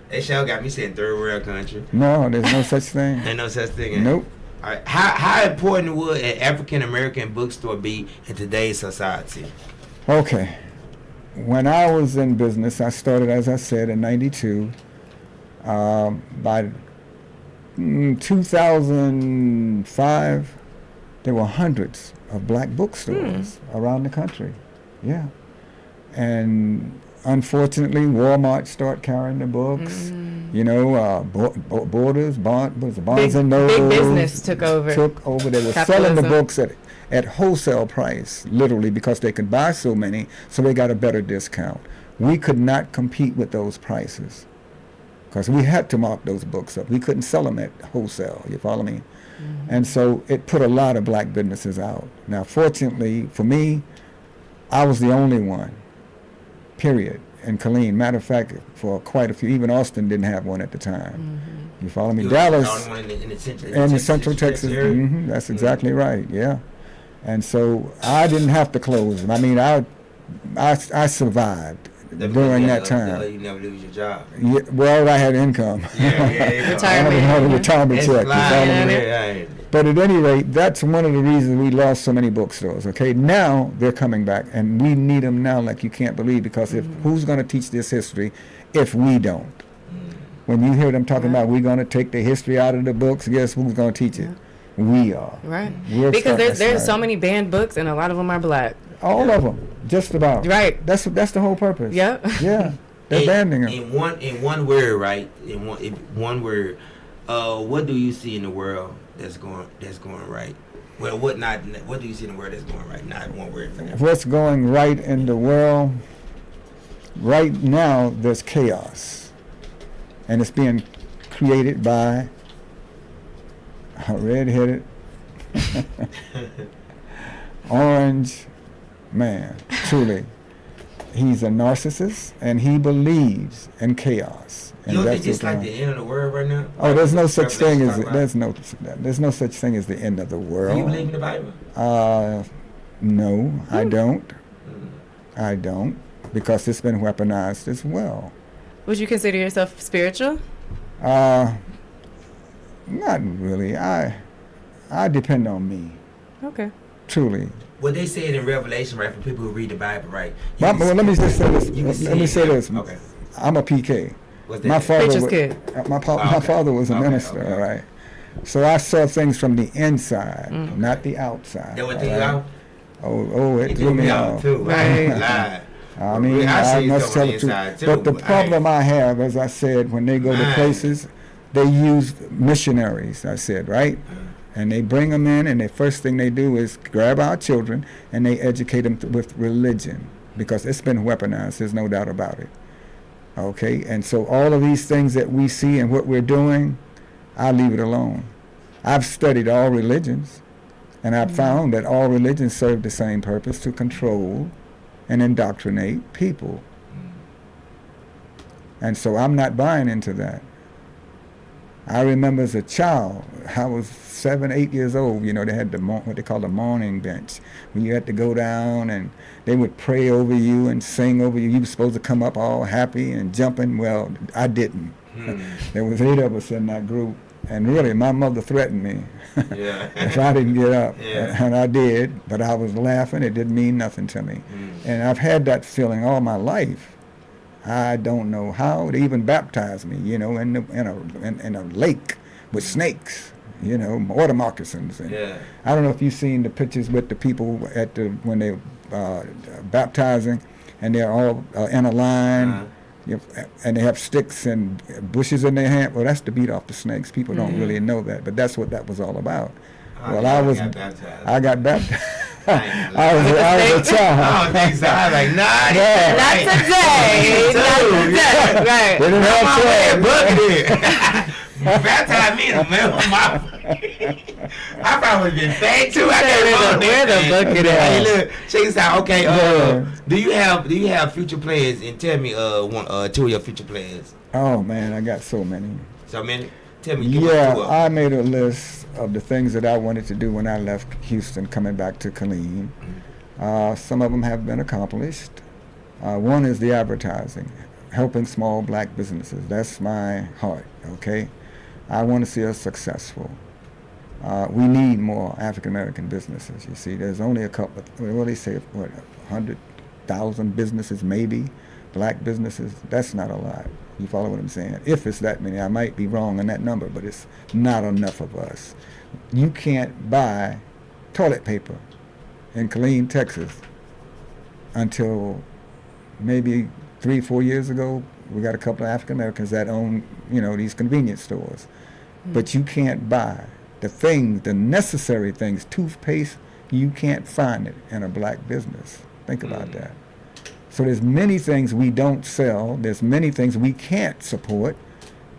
Speaker 1: That show got me saying third world country.
Speaker 2: No, there's no such thing.
Speaker 1: Ain't no such thing.
Speaker 2: Nope.
Speaker 1: All right. How important would an African American bookstore be in today's society?
Speaker 2: Okay. When I was in business, I started, as I said, in '92. By 2005, there were hundreds of black bookstores around the country. Yeah. And unfortunately, Walmart started carrying the books. You know, Borders, Barnes and Noble.
Speaker 3: Big business took over.
Speaker 2: They were selling the books at wholesale price, literally, because they could buy so many, so they got a better discount. We could not compete with those prices because we had to mark those books up. We couldn't sell them at wholesale, you follow me? And so it put a lot of black businesses out. Now, fortunately for me, I was the only one, period, in Killeen. Matter of fact, for quite a few, even Austin didn't have one at the time. You follow me? Dallas, in the Central Texas, that's exactly right, yeah. And so I didn't have to close them. I mean, I survived during that time.
Speaker 1: You never lose your job.
Speaker 2: Yeah, well, I had income.
Speaker 3: Retirement.
Speaker 2: I had a retirement check. But at any rate, that's one of the reasons we lost so many bookstores. Okay, now they're coming back, and we need them now like you can't believe, because if who's going to teach this history if we don't? When you hear them talking about we're going to take the history out of the books, guess who's going to teach it? We are.
Speaker 3: Right. Because there's so many banned books, and a lot of them are black.
Speaker 2: All of them, just about.
Speaker 3: Right.
Speaker 2: That's the whole purpose.
Speaker 3: Yeah.
Speaker 2: Yeah. They're banning them.
Speaker 1: In one word, right? In one word, what do you see in the world that's going right? Well, what do you see in the world that's going right? Not one word.
Speaker 2: What's going right in the world? Right now, there's chaos, and it's being created by a red-headed, orange man. Truly, he's a narcissist, and he believes in chaos. And
Speaker 1: you don't think it's like the end of the world right now?
Speaker 2: Oh, there's no such thing as there's no such thing as the end of the world.
Speaker 1: Do you believe in the Bible?
Speaker 2: No, I don't. I don't, because it's been weaponized as well.
Speaker 3: Would you consider yourself spiritual?
Speaker 2: Not really. I depend on me.
Speaker 3: Okay.
Speaker 2: Truly.
Speaker 1: Well, they say it in Revelation, right? For people who read the Bible, right?
Speaker 2: Well, let me just say this. Let me say this.
Speaker 1: Okay.
Speaker 2: I'm a PK.
Speaker 1: My
Speaker 2: father was a minister. All right. So I saw things from the inside, not the outside.
Speaker 1: That what threw you out?
Speaker 2: Oh, it threw me out
Speaker 1: too.
Speaker 3: Right.
Speaker 2: I mean, I must tell the truth. But the problem I have, as I said, when they go to places, they use missionaries. I said, right? And they bring them in, and the first thing they do is grab our children, and they educate them with religion, because it's been weaponized. There's no doubt about it. Okay, and so all of these things that we see and what we're doing, I leave it alone. I've studied all religions, and I've found that all religions serve the same purpose: to control and indoctrinate people. And so I'm not buying into that. I remember as a child, I was 7, 8 years old, you know, they had what they call the mourning bench, when you had to go down and they would pray over you and sing over you. You were supposed to come up all happy and jumping. Well, I didn't. There was 8 of us in that group, and really my mother threatened me if I didn't get up. And I did, but I was laughing. It didn't mean nothing to me. And I've had that feeling all my life. I don't know how they even baptized me, you know, in a lake with snakes, you know, water moccasins. And I don't know if you've seen the pictures with the people when they baptizing, and they're all in a line, and they have sticks and bushes in their hand. Well, that's to beat off the snakes. People don't really know that, but that's what that was all about. Well, I got baptized. I was a child.
Speaker 1: I don't think so. I was like,
Speaker 3: not today. Not today. Right.
Speaker 2: They didn't have
Speaker 1: baptize me in the middle of my I probably would have been fat too.
Speaker 3: Where the bucket at?
Speaker 1: Hey, look, check this out. Okay, do you have future plans? And tell me 2 of your future plans.
Speaker 2: Oh man, I got so many.
Speaker 1: So many? Tell me.
Speaker 2: I made a list of the things that I wanted to do when I left Houston, coming back to Killeen. Some of them have been accomplished. One is the advertising, helping small black businesses. That's my heart, okay? I want to see us successful. We need more African American businesses, you see. There's only a couple, what they say, 100,000 businesses maybe, black businesses. That's not a lot. You follow what I'm saying? If it's that many, I might be wrong on that number, but it's not enough of us. You can't buy toilet paper in Killeen, Texas until maybe 3-4 years ago. We got a couple of African Americans that own, you know, these convenience stores. But you can't buy the necessary things, toothpaste, you can't find it in a black business. Think about that. So there's many things we don't sell. There's many things we can't support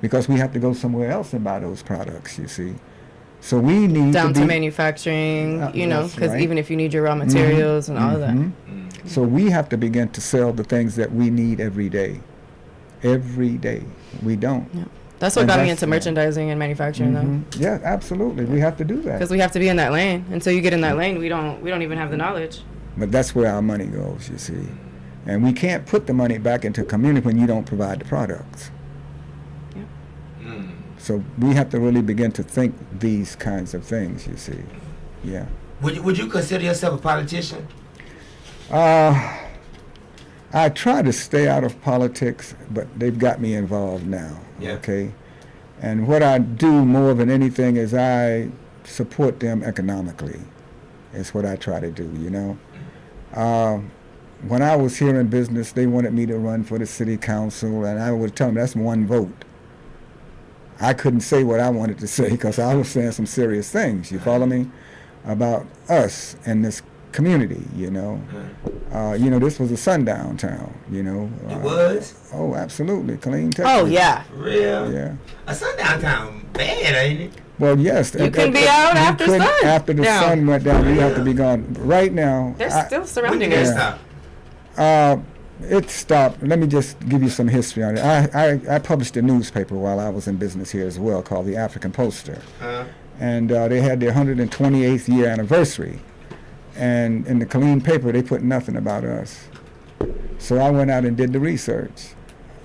Speaker 2: because we have to go somewhere else and buy those products, you see. So we need
Speaker 3: down
Speaker 2: to
Speaker 3: to manufacturing, you know,
Speaker 2: that's
Speaker 3: because
Speaker 2: right.
Speaker 3: even if you need your raw materials and all of that.
Speaker 2: So we have to begin to sell the things that we need every day. Every day. We don't.
Speaker 3: Yeah. That's what
Speaker 2: And
Speaker 3: got me
Speaker 2: that's
Speaker 3: into merchandising and manufacturing, though.
Speaker 2: Yeah, absolutely. We have to do that.
Speaker 3: Because we have to be in that lane. Until you get in that lane, we don't even have the knowledge.
Speaker 2: But that's where our money goes, you see. And we can't put the money back into community when you don't provide the products.
Speaker 3: Yeah.
Speaker 2: So we have to really begin to think these kinds of things, you see. Yeah.
Speaker 1: Would you consider yourself a politician?
Speaker 2: I try to stay out of politics, but they've got me involved now.
Speaker 1: Yeah.
Speaker 2: Okay. And what I do more than anything is I support them economically. Is what I try to do, you know. When I was here in business, they wanted me to run for the city council, and I would tell them that's one vote. I couldn't say what I wanted to say because I was saying some serious things, you follow me, about us and this community, you know. This was a sundown town, you know.
Speaker 1: It was?
Speaker 2: Oh, absolutely. Clean Texas.
Speaker 3: Oh, yeah.
Speaker 1: For real?
Speaker 2: Yeah.
Speaker 1: A sundown town, bad, ain't it?
Speaker 2: Well, yes.
Speaker 3: You couldn't be out
Speaker 2: you
Speaker 3: after
Speaker 2: couldn't-
Speaker 3: sun.
Speaker 2: After the
Speaker 3: Yeah.
Speaker 2: sun went down, you have to be gone. Right now.
Speaker 3: They're still surrounding
Speaker 1: When did
Speaker 3: us.
Speaker 1: that stop?
Speaker 2: It stopped. Let me just give you some history on it. I published a newspaper while I was in business here as well called the African Poster. And they had their 128th year anniversary. And in the Killeen paper, they put nothing about us. So I went out and did the research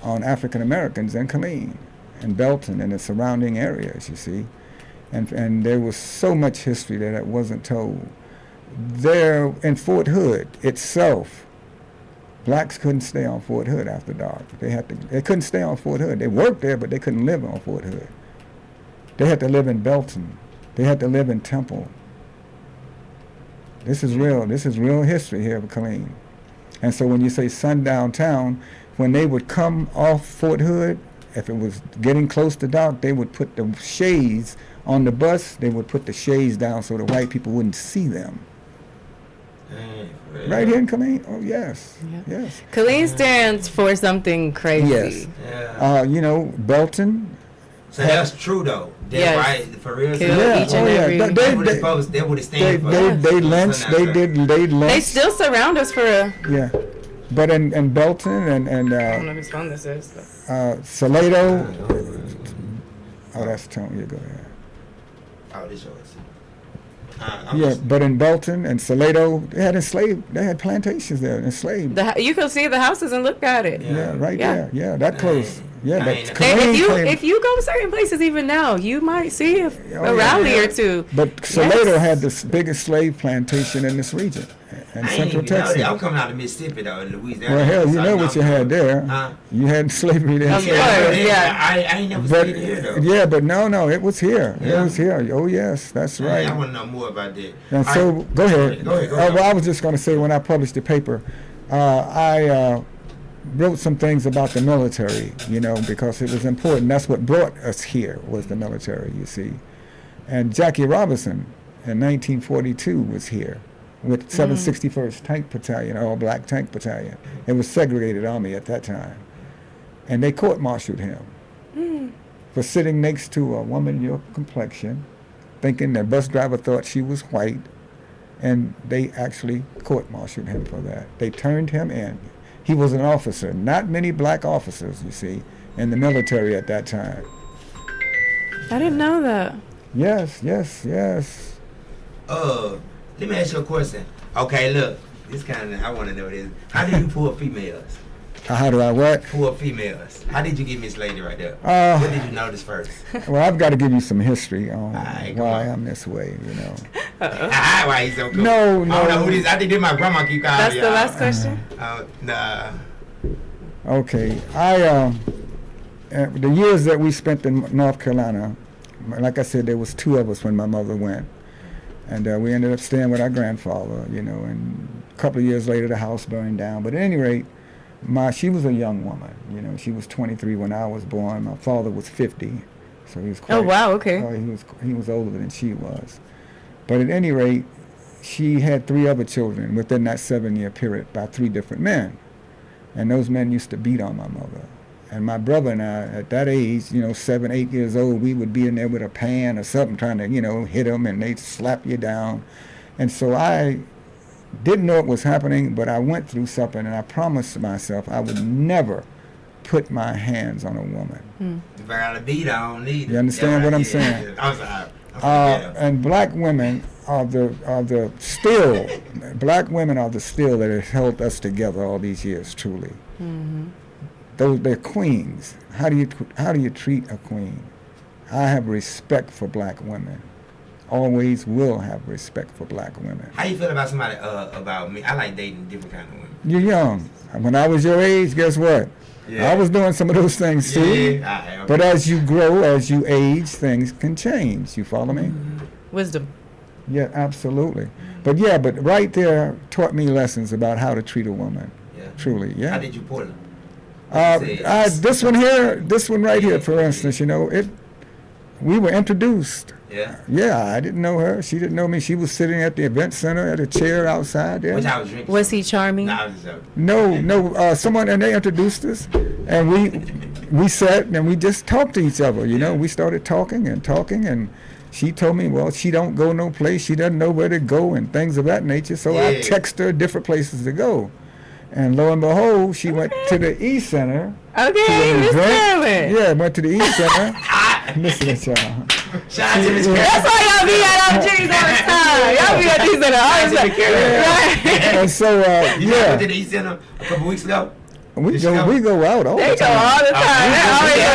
Speaker 2: on African Americans in Killeen and Belton and the surrounding areas, you see. And there was so much history that wasn't told. There in Fort Hood itself, blacks couldn't stay on Fort Hood after dark. They couldn't stay on Fort Hood. They worked there, but they couldn't live on Fort Hood. They had to live in Belton. They had to live in Temple. This is real. This is real history here of Killeen. And so when you say sundown town, when they would come off Fort Hood, if it was getting close to dark, they would put the shades on the bus. They would put the shades down so the white people wouldn't see them. Right here in Killeen? Oh, yes.
Speaker 3: Yeah.
Speaker 2: Yes.
Speaker 3: Killeen stands for something crazy.
Speaker 2: Yes.
Speaker 1: Yeah.
Speaker 2: Belton.
Speaker 1: So that's true, though. They're
Speaker 3: Yes.
Speaker 1: right, for real.
Speaker 3: Kill
Speaker 2: Yeah.
Speaker 3: each and
Speaker 2: Oh, yeah.
Speaker 3: every.
Speaker 1: They would have stand for.
Speaker 2: They lynched. They lynched.
Speaker 3: They still surround us for a.
Speaker 2: Yeah. But in Belton and
Speaker 3: I don't know whose phone this is. But.
Speaker 2: Salado. Oh, that's Tony. You go ahead.
Speaker 1: Oh, this yours.
Speaker 2: Yeah, but in Belton and Salado, they had plantations there, enslaved.
Speaker 3: You can see the houses and look at it.
Speaker 2: Yeah, right
Speaker 3: Yeah.
Speaker 2: there. Yeah, that close. Yeah, but
Speaker 1: And
Speaker 3: If you go certain places even now, you might see a rally or two.
Speaker 2: But Salado had the biggest slave plantation in this region, in Central Texas.
Speaker 1: I'm coming out of Mississippi, though, in Louisiana.
Speaker 2: Well, hell, you know what you had there. You had slavery there.
Speaker 3: Of course, yeah.
Speaker 1: I ain't never
Speaker 2: But
Speaker 1: seen it here, though.
Speaker 2: yeah, but no, it was here.
Speaker 1: Yeah.
Speaker 2: It was here. Oh yes, that's right.
Speaker 1: I want to know more about that.
Speaker 2: And so, go ahead.
Speaker 1: Go ahead.
Speaker 2: Well, I was just going to say, when I published the paper, I wrote some things about the military, because it was important. That's what brought us here, was the military, you see. And Jackie Robinson in 1942 was here with 761st Tank Battalion, all-black tank battalion. It was segregated army at that time. And they court-martialed him for sitting next to a woman your complexion, thinking the bus driver thought she was white, and they actually court-martialed him for that. They turned him in. He was an officer. Not many black officers, you see, in the military at that time.
Speaker 3: I didn't know that.
Speaker 2: Yes.
Speaker 1: Let me ask you a question. Okay, look, this kind of, I want to know this. How do you pull females?
Speaker 2: How do I what?
Speaker 1: Pull females. How did you get Miss Lady right there? What did you notice first?
Speaker 2: Well, I've got to give you some history on
Speaker 1: Aight,
Speaker 2: why
Speaker 1: come on.
Speaker 2: I'm this way,
Speaker 1: Why he's so cool?
Speaker 2: No.
Speaker 1: I don't know who this. I think this my grandma keep calling
Speaker 3: That's
Speaker 1: me.
Speaker 3: the last question?
Speaker 1: Nah.
Speaker 2: Okay. The years that we spent in North Carolina, like I said, there was two of us when my mother went. And we ended up staying with our grandfather, and a couple of years later the house burned down. But at any rate, she was a young woman, she was 23 when I was born. My father was 50, so he was quite...
Speaker 3: Oh, wow, okay.
Speaker 2: He was older than she was. But at any rate, she had 3 other children within that 7-year period by 3 different men. And those men used to beat on my mother. And my brother and I, at that age, 7, 8 years old, we would be in there with a pan or something trying to, hit them, and they'd slap you down. And so I didn't know it was happening, but I went through something, and I promised myself I would never put my hands on a woman.
Speaker 1: If I got a beat, I don't need it.
Speaker 2: You understand what I'm saying?
Speaker 1: I'm sorry.
Speaker 2: And black women are the steel that has held us together all these years, truly.
Speaker 3: Mm-hmm.
Speaker 2: They're queens. How do you treat a queen? I have respect for black women. Always will have respect for black women.
Speaker 1: How you feel about somebody about me? I like dating different kind of women.
Speaker 2: You're young. When I was your age, guess what?
Speaker 1: Yeah.
Speaker 2: I was doing some of those things too.
Speaker 1: Yeah. Okay.
Speaker 2: But as you grow, as you age, things can change. You follow me?
Speaker 3: Wisdom.
Speaker 2: Yeah, absolutely. But right there taught me lessons about how to treat a woman.
Speaker 1: Yeah.
Speaker 2: Truly, yeah.
Speaker 1: How did you pull them?
Speaker 2: This one right here, for instance, we were introduced.
Speaker 1: Yeah.
Speaker 2: Yeah, I didn't know her. She didn't know me. She was sitting at the event center at a chair outside there.
Speaker 1: Which I was drinking.
Speaker 3: Was he charming?
Speaker 1: Nah, I was just joking.
Speaker 2: No, someone, and they introduced us, and we sat and we just talked to each other. We started talking, and she told me, well, she don't go no place. She doesn't know where to go and things of that nature. So I text her different places to go. And lo and behold, she went to the East Center.
Speaker 3: Okay, Miss Carolyn.
Speaker 2: Yeah, went to the East Center. Listen to y'all.
Speaker 1: Shout out to Miss Carolyn.
Speaker 3: That's why y'all be at our G's all the time. Y'all be at the East Center all the time.
Speaker 2: And so,
Speaker 1: You went to the East Center a couple weeks ago?
Speaker 2: We go out all the time.
Speaker 3: They go all the time. They always go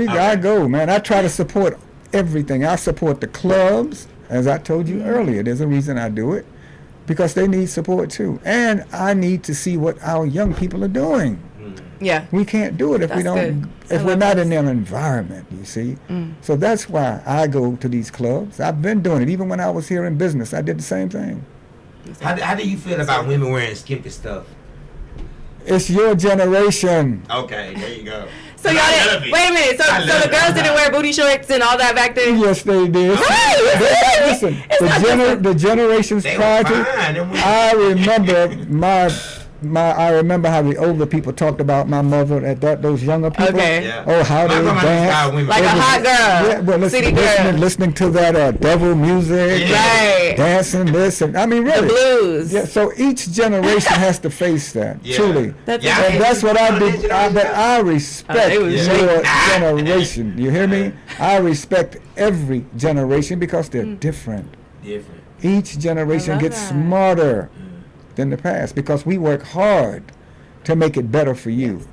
Speaker 3: there.
Speaker 2: I go, man. I try to support everything. I support the clubs, as I told you earlier. There's a reason I do it, because they need support too, and I need to see what our young people are doing.
Speaker 3: Yeah.
Speaker 2: We can't do it if we don't, if we're not in their environment. You see, so that's why I go to these clubs. I've been doing it even when I was here in business. I did the same thing.
Speaker 1: How do you feel about women wearing skimpy stuff?
Speaker 2: It's your generation.
Speaker 1: Okay, there you go.
Speaker 3: So y'all didn't, wait a minute. So the girls didn't wear booty shorts and all that back then?
Speaker 2: Yes, they did. Listen, the generations prior to, I remember how the older people talked about my mother at those younger people.
Speaker 3: Okay.
Speaker 1: Yeah.
Speaker 2: Oh, how they dance.
Speaker 3: Like a hot girl.
Speaker 2: Yeah, well,
Speaker 3: City girl.
Speaker 2: listening to that devil music.
Speaker 3: Right.
Speaker 2: Dancing this. And, I mean, really.
Speaker 3: The blues.
Speaker 2: Yeah, so each generation has to face that, truly.
Speaker 3: That's
Speaker 2: and that's what I do. But I respect your generation. You hear me? I respect every generation because they're different. Each generation gets smarter than the past because we work hard to make it better for you.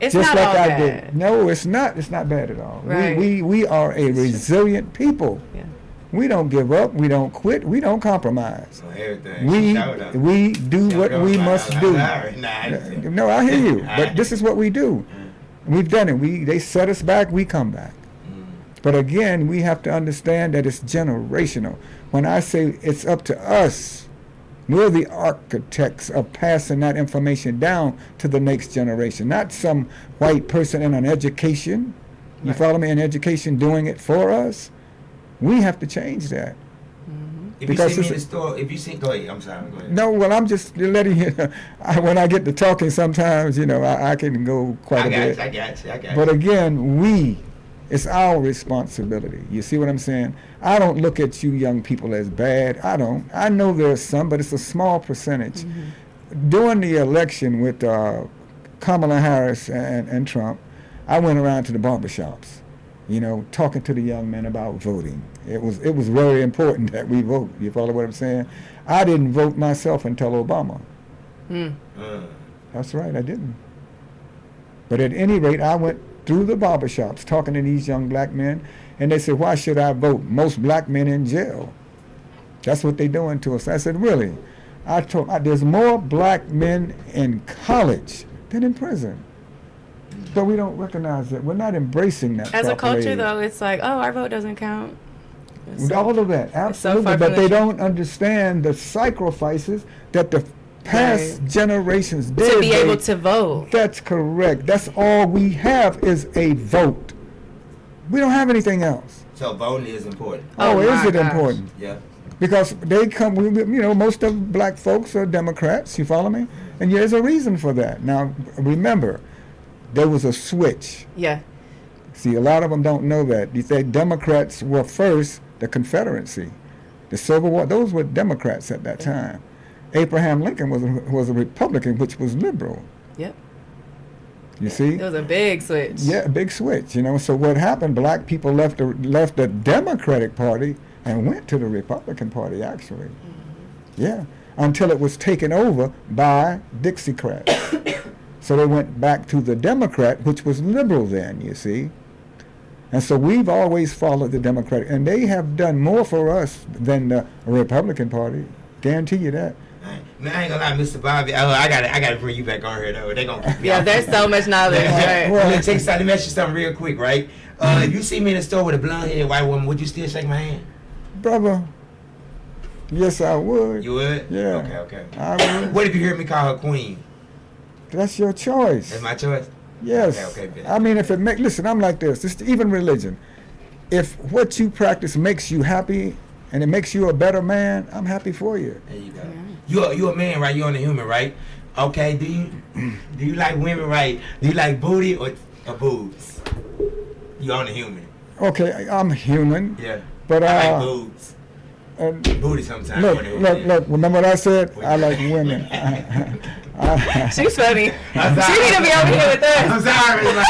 Speaker 3: It's
Speaker 2: just
Speaker 3: not
Speaker 2: like
Speaker 3: all
Speaker 2: I
Speaker 3: bad.
Speaker 2: did. No, it's not. It's not bad at all.
Speaker 3: Right.
Speaker 2: We are a resilient people.
Speaker 3: Yeah.
Speaker 2: We don't give up. We don't quit. We don't compromise. We do what we must do. No, I hear you. But this is what we do. We've done it. They set us back. We come back. But again, we have to understand that it's generational. When I say it's up to us, we're the architects of passing that information down to the next generation, not some white person in an education. You follow me? An education doing it for us. We have to change that.
Speaker 1: If you see me in the store, go ahead. I'm sorry. Go ahead.
Speaker 2: No, well, I'm just letting you know. When I get to talking, sometimes I can go quite a bit.
Speaker 1: I got you.
Speaker 2: But again, it's our responsibility. You see what I'm saying? I don't look at you young people as bad. I don't. I know there's some, but it's a small percentage. During the election with Kamala Harris and Trump, I went around to the barbershops, talking to the young men about voting. It was very important that we vote. You follow what I'm saying? I didn't vote myself until Obama. That's right, I didn't. But at any rate, I went through the barbershops talking to these young black men, and they said, why should I vote? Most black men in jail. That's what they're doing to us. I said, really? I told there's more black men in college than in prison. But we don't recognize that. We're not embracing that.
Speaker 3: As a culture, though, it's like, oh, our vote doesn't count.
Speaker 2: All of that, absolutely. But they don't understand the sacrifices that the past generations did.
Speaker 3: To be able to vote.
Speaker 2: That's correct. That's all we have is a vote. We don't have anything else.
Speaker 1: So voting is important.
Speaker 2: Oh, is it important?
Speaker 1: Yeah.
Speaker 2: Because they come, most of black folks are Democrats, you follow me? And there's a reason for that. Now, remember, there was a switch.
Speaker 3: Yeah.
Speaker 2: See, a lot of them don't know that. You say Democrats were first the Confederacy. The Civil War, those were Democrats at that time. Abraham Lincoln was a Republican, which was liberal.
Speaker 3: Yep.
Speaker 2: You see?
Speaker 3: It was a big switch.
Speaker 2: Yeah, a big switch. So what happened? Black people left the Democratic Party and went to the Republican Party, actually. Mm-hmm. Yeah, until it was taken over by Dixiecrats. So they went back to the Democrat, which was liberal then. You see. And so we've always followed the Democratic, and they have done more for us than the Republican Party. Guarantee you that.
Speaker 1: Man, I ain't gonna lie, Mr. Bobby. I gotta bring you back on here though. They gonna keep me
Speaker 3: Yeah, there's so much knowledge. Right.
Speaker 1: Well, let me ask you something real quick, right? If you see me in the store with a blonde-headed white woman, would you still shake my hand?
Speaker 2: Brother, yes, I would.
Speaker 1: You would?
Speaker 2: Yeah.
Speaker 1: Okay.
Speaker 2: I would.
Speaker 1: What if you hear me call her queen?
Speaker 2: That's your choice.
Speaker 1: That's my choice?
Speaker 2: Yes.
Speaker 1: Okay.
Speaker 2: I mean, if it listen, I'm like this. It's even religion. If what you practice makes you happy and it makes you a better man, I'm happy for you.
Speaker 1: There you go. You're a man, right? You're on the human, right? Okay. Do you like women, right? Do you like booty or boobs? You're on the human.
Speaker 2: Okay, I'm human.
Speaker 1: Yeah.
Speaker 2: But
Speaker 1: I like boobs. Booty sometimes.
Speaker 2: Look. Remember what I said? I like women.
Speaker 3: She's funny. She need to be over here with us.
Speaker 1: I'm sorry.
Speaker 2: No, don't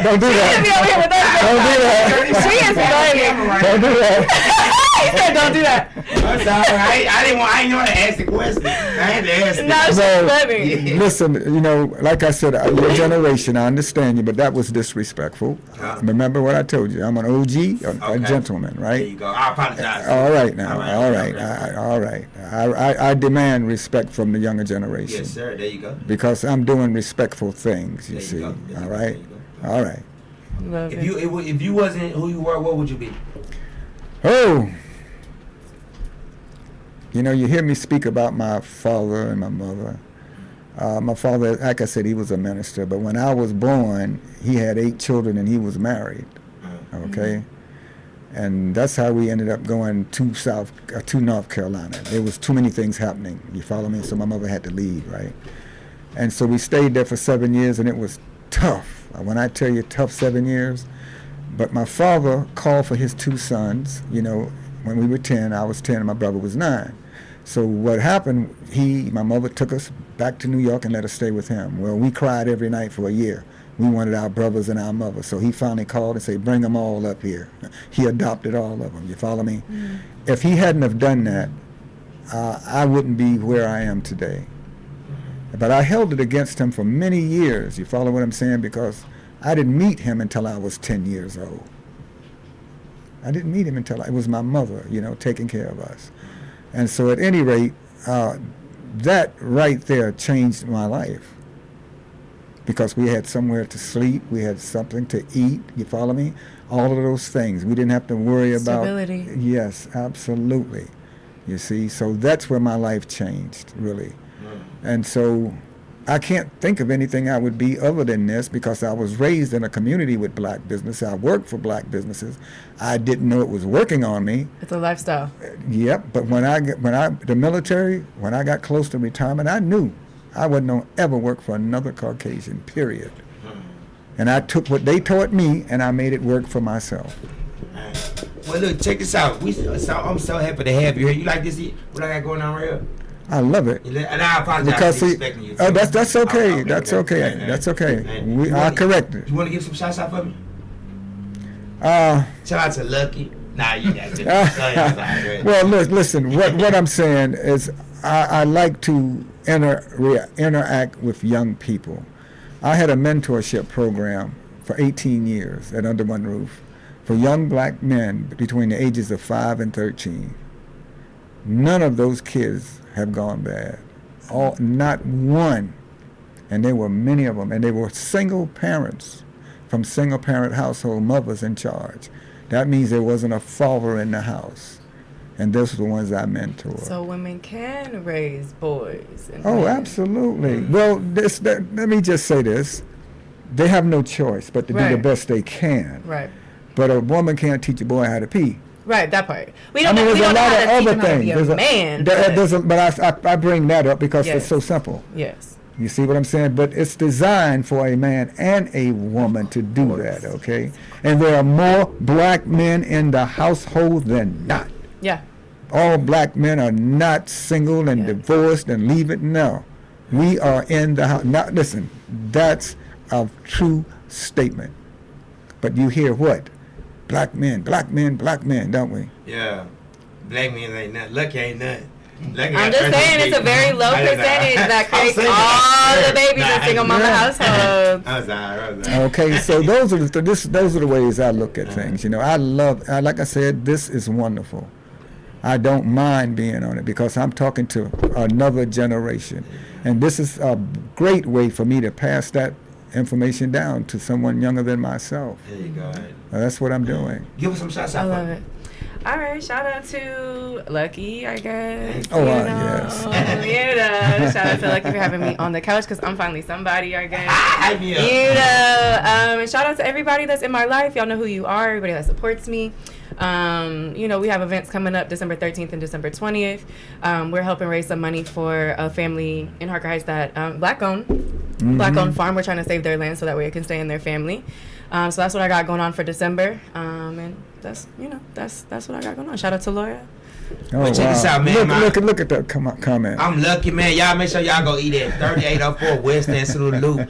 Speaker 2: do that.
Speaker 3: She need to be over here with us.
Speaker 2: Don't do that.
Speaker 3: She is funny.
Speaker 2: Don't do that.
Speaker 3: He said don't do that.
Speaker 1: I'm sorry. I didn't know how to ask the question. I had to ask it.
Speaker 3: No, she's funny.
Speaker 2: Listen, like I said, your generation, I understand you, but that was disrespectful. Remember what I told you. I'm an OG, a gentleman, right?
Speaker 1: There you go. I apologize.
Speaker 2: All right now. All right. I demand respect from the younger generation.
Speaker 1: Yes, sir. There you go.
Speaker 2: Because I'm doing respectful things, you see. All right? All right.
Speaker 3: Love it.
Speaker 1: If you wasn't who you were, what would you be?
Speaker 2: Oh. You hear me speak about my father and my mother. My father, like I said, he was a minister, but when I was born, he had 8 children and he was married. Okay? And that's how we ended up going to North Carolina. There was too many things happening. You follow me? So my mother had to leave, right? And so we stayed there for 7 years, and it was tough. When I tell you tough 7 years, but my father called for his 2 sons. When we were 10, I was 10, and my brother was 9. So what happened? My mother took us back to New York and let us stay with him. Well, we cried every night for a year. We wanted our brothers and our mother. So he finally called and said, bring them all up here. He adopted all of them. You follow me? Mm-hmm. If he hadn't have done that, I wouldn't be where I am today. But I held it against him for many years. You follow what I'm saying? Because I didn't meet him until I was 10 years old. I didn't meet him until it was my mother, taking care of us. And so at any rate, that right there changed my life. Because we had somewhere to sleep, we had something to eat, you follow me? All of those things. We didn't have to worry about...
Speaker 3: Stability.
Speaker 2: Yes, absolutely. You see, so that's where my life changed, really. And so I can't think of anything I would be other than this, because I was raised in a community with black business. I worked for black businesses. I didn't know it was working on me.
Speaker 3: It's a lifestyle.
Speaker 2: Yep, but when I the military, when I got close to retirement, I knew I wasn't going to ever work for another Caucasian, period. And I took what they taught me, and I made it work for myself.
Speaker 1: Well, look, check this out. I'm so happy to have you here. You like this? What I got going on right here?
Speaker 2: I love it.
Speaker 1: And I apologize
Speaker 2: because
Speaker 1: for expecting you.
Speaker 2: That's okay. That's okay. That's okay. I correct it.
Speaker 1: You want to give some shots out for me? Shout out to Lucky. Nah, you got to.
Speaker 2: Well, look, listen. What I'm saying is, I like to interact with young people. I had a mentorship program for 18 years at Under One Roof for young black men between the ages of 5 and 13. None of those kids have gone bad. Not one. And there were many of them. And they were single parents from single parent household, mothers in charge. That means there wasn't a father in the house. And those were the ones I mentored.
Speaker 3: So women can raise boys.
Speaker 2: Oh, absolutely. Well, let me just say this. They have no choice but to do the best they can.
Speaker 3: Right.
Speaker 2: But a woman can't teach a boy how to pee.
Speaker 3: Right, that part. We
Speaker 2: I
Speaker 3: don't.
Speaker 2: mean,
Speaker 3: we
Speaker 2: there's a
Speaker 3: don't know
Speaker 2: lot
Speaker 3: how
Speaker 2: of
Speaker 3: to teach
Speaker 2: other
Speaker 3: them how to
Speaker 2: things.
Speaker 3: be a man.
Speaker 2: But I bring that up because it's
Speaker 3: Yes.
Speaker 2: so simple.
Speaker 3: Yes.
Speaker 2: You see what I'm saying? But it's designed for a man and a woman to do that, okay? And there are more black men in the household than not.
Speaker 3: Yeah.
Speaker 2: All black men are not single and divorced and leave it. No. We are in the house. Now, listen, that's a true statement. But you hear what? Black men, don't we?
Speaker 1: Yeah. Black men ain't nothing. Lucky ain't nothing.
Speaker 3: I'm just saying it's a very low percentage that creates all the babies in single mama households.
Speaker 1: I'm sorry.
Speaker 2: Okay, so those are the ways I look at things. You know, like I said, this is wonderful. I don't mind being on it because I'm talking to another generation, and this is a great way for me to pass that information down to someone younger than myself.
Speaker 1: There you go.
Speaker 2: That's what I'm doing.
Speaker 1: Give us some shots out.
Speaker 3: I love it. All right, shout out to Lucky, I guess.
Speaker 2: Oh,
Speaker 3: yes. You know, shout out to Lucky for having me on the couch because I'm finally somebody, I guess. You know, and shout out to everybody that's in my life. Y'all know who you are. Everybody that supports me. You know, we have events coming up December 13th and December 20th. We're helping raise some money for a family in Harker Heights that black-owned farm. We're trying to save their land so that way it can stay in their family. So that's what I got going on for December. And that's what I got going on. Shout out to Laura.
Speaker 2: Oh,
Speaker 1: check this out, man.
Speaker 2: Look at that comment.
Speaker 1: I'm lucky, man. Y'all make sure y'all go eat at 3804 West End Salute.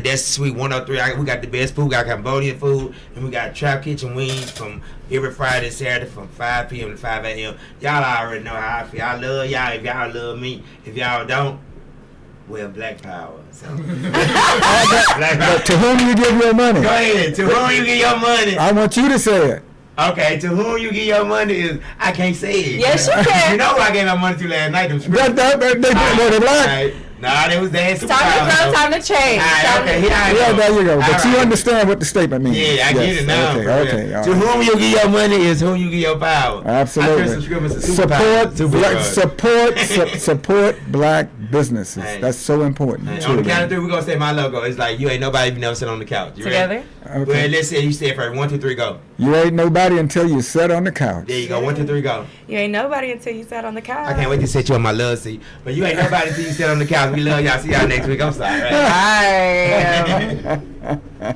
Speaker 1: That's Suite 103. We got the best food. We got Cambodian food, and we got Trap Kitchen wings from every Friday and Saturday from 5 p.m. to 5 a.m. Y'all already know how I feel. I love y'all if y'all love me. If y'all don't, well, Black Power. So.
Speaker 2: But to whom you give your money?
Speaker 1: Go ahead. To whom you give your money?
Speaker 2: I want you to say it.
Speaker 1: Okay, to whom you give your money is I can't say it.
Speaker 3: Yes, you can.
Speaker 1: You know who I gave my money to last night? Them
Speaker 2: They black.
Speaker 1: Nah, they was dancing.
Speaker 3: Time to grow, time to change.
Speaker 2: Yeah, there you go. But you understand what the statement means.
Speaker 1: Yeah, I get it now.
Speaker 2: Okay.
Speaker 1: To whom you give your money is whom you give your power.
Speaker 2: Absolutely. Support black businesses.
Speaker 1: Hey.
Speaker 2: That's so important.
Speaker 1: On the count of 3, we're going to say my logo. It's like, you ain't nobody if you never sit on the couch. You
Speaker 3: Together?
Speaker 1: Ready? Well, let's say you say it first. 1, 2, 3, go.
Speaker 2: You ain't nobody until you sit on the couch.
Speaker 1: There you go. 1, 2, 3, go.
Speaker 3: You ain't nobody until you sat on the couch.
Speaker 1: I can't wait to sit you on my love seat. But you ain't nobody until you sit on the couch. We love y'all. See y'all next week. I'm sorry. Right?
Speaker 3: Bye.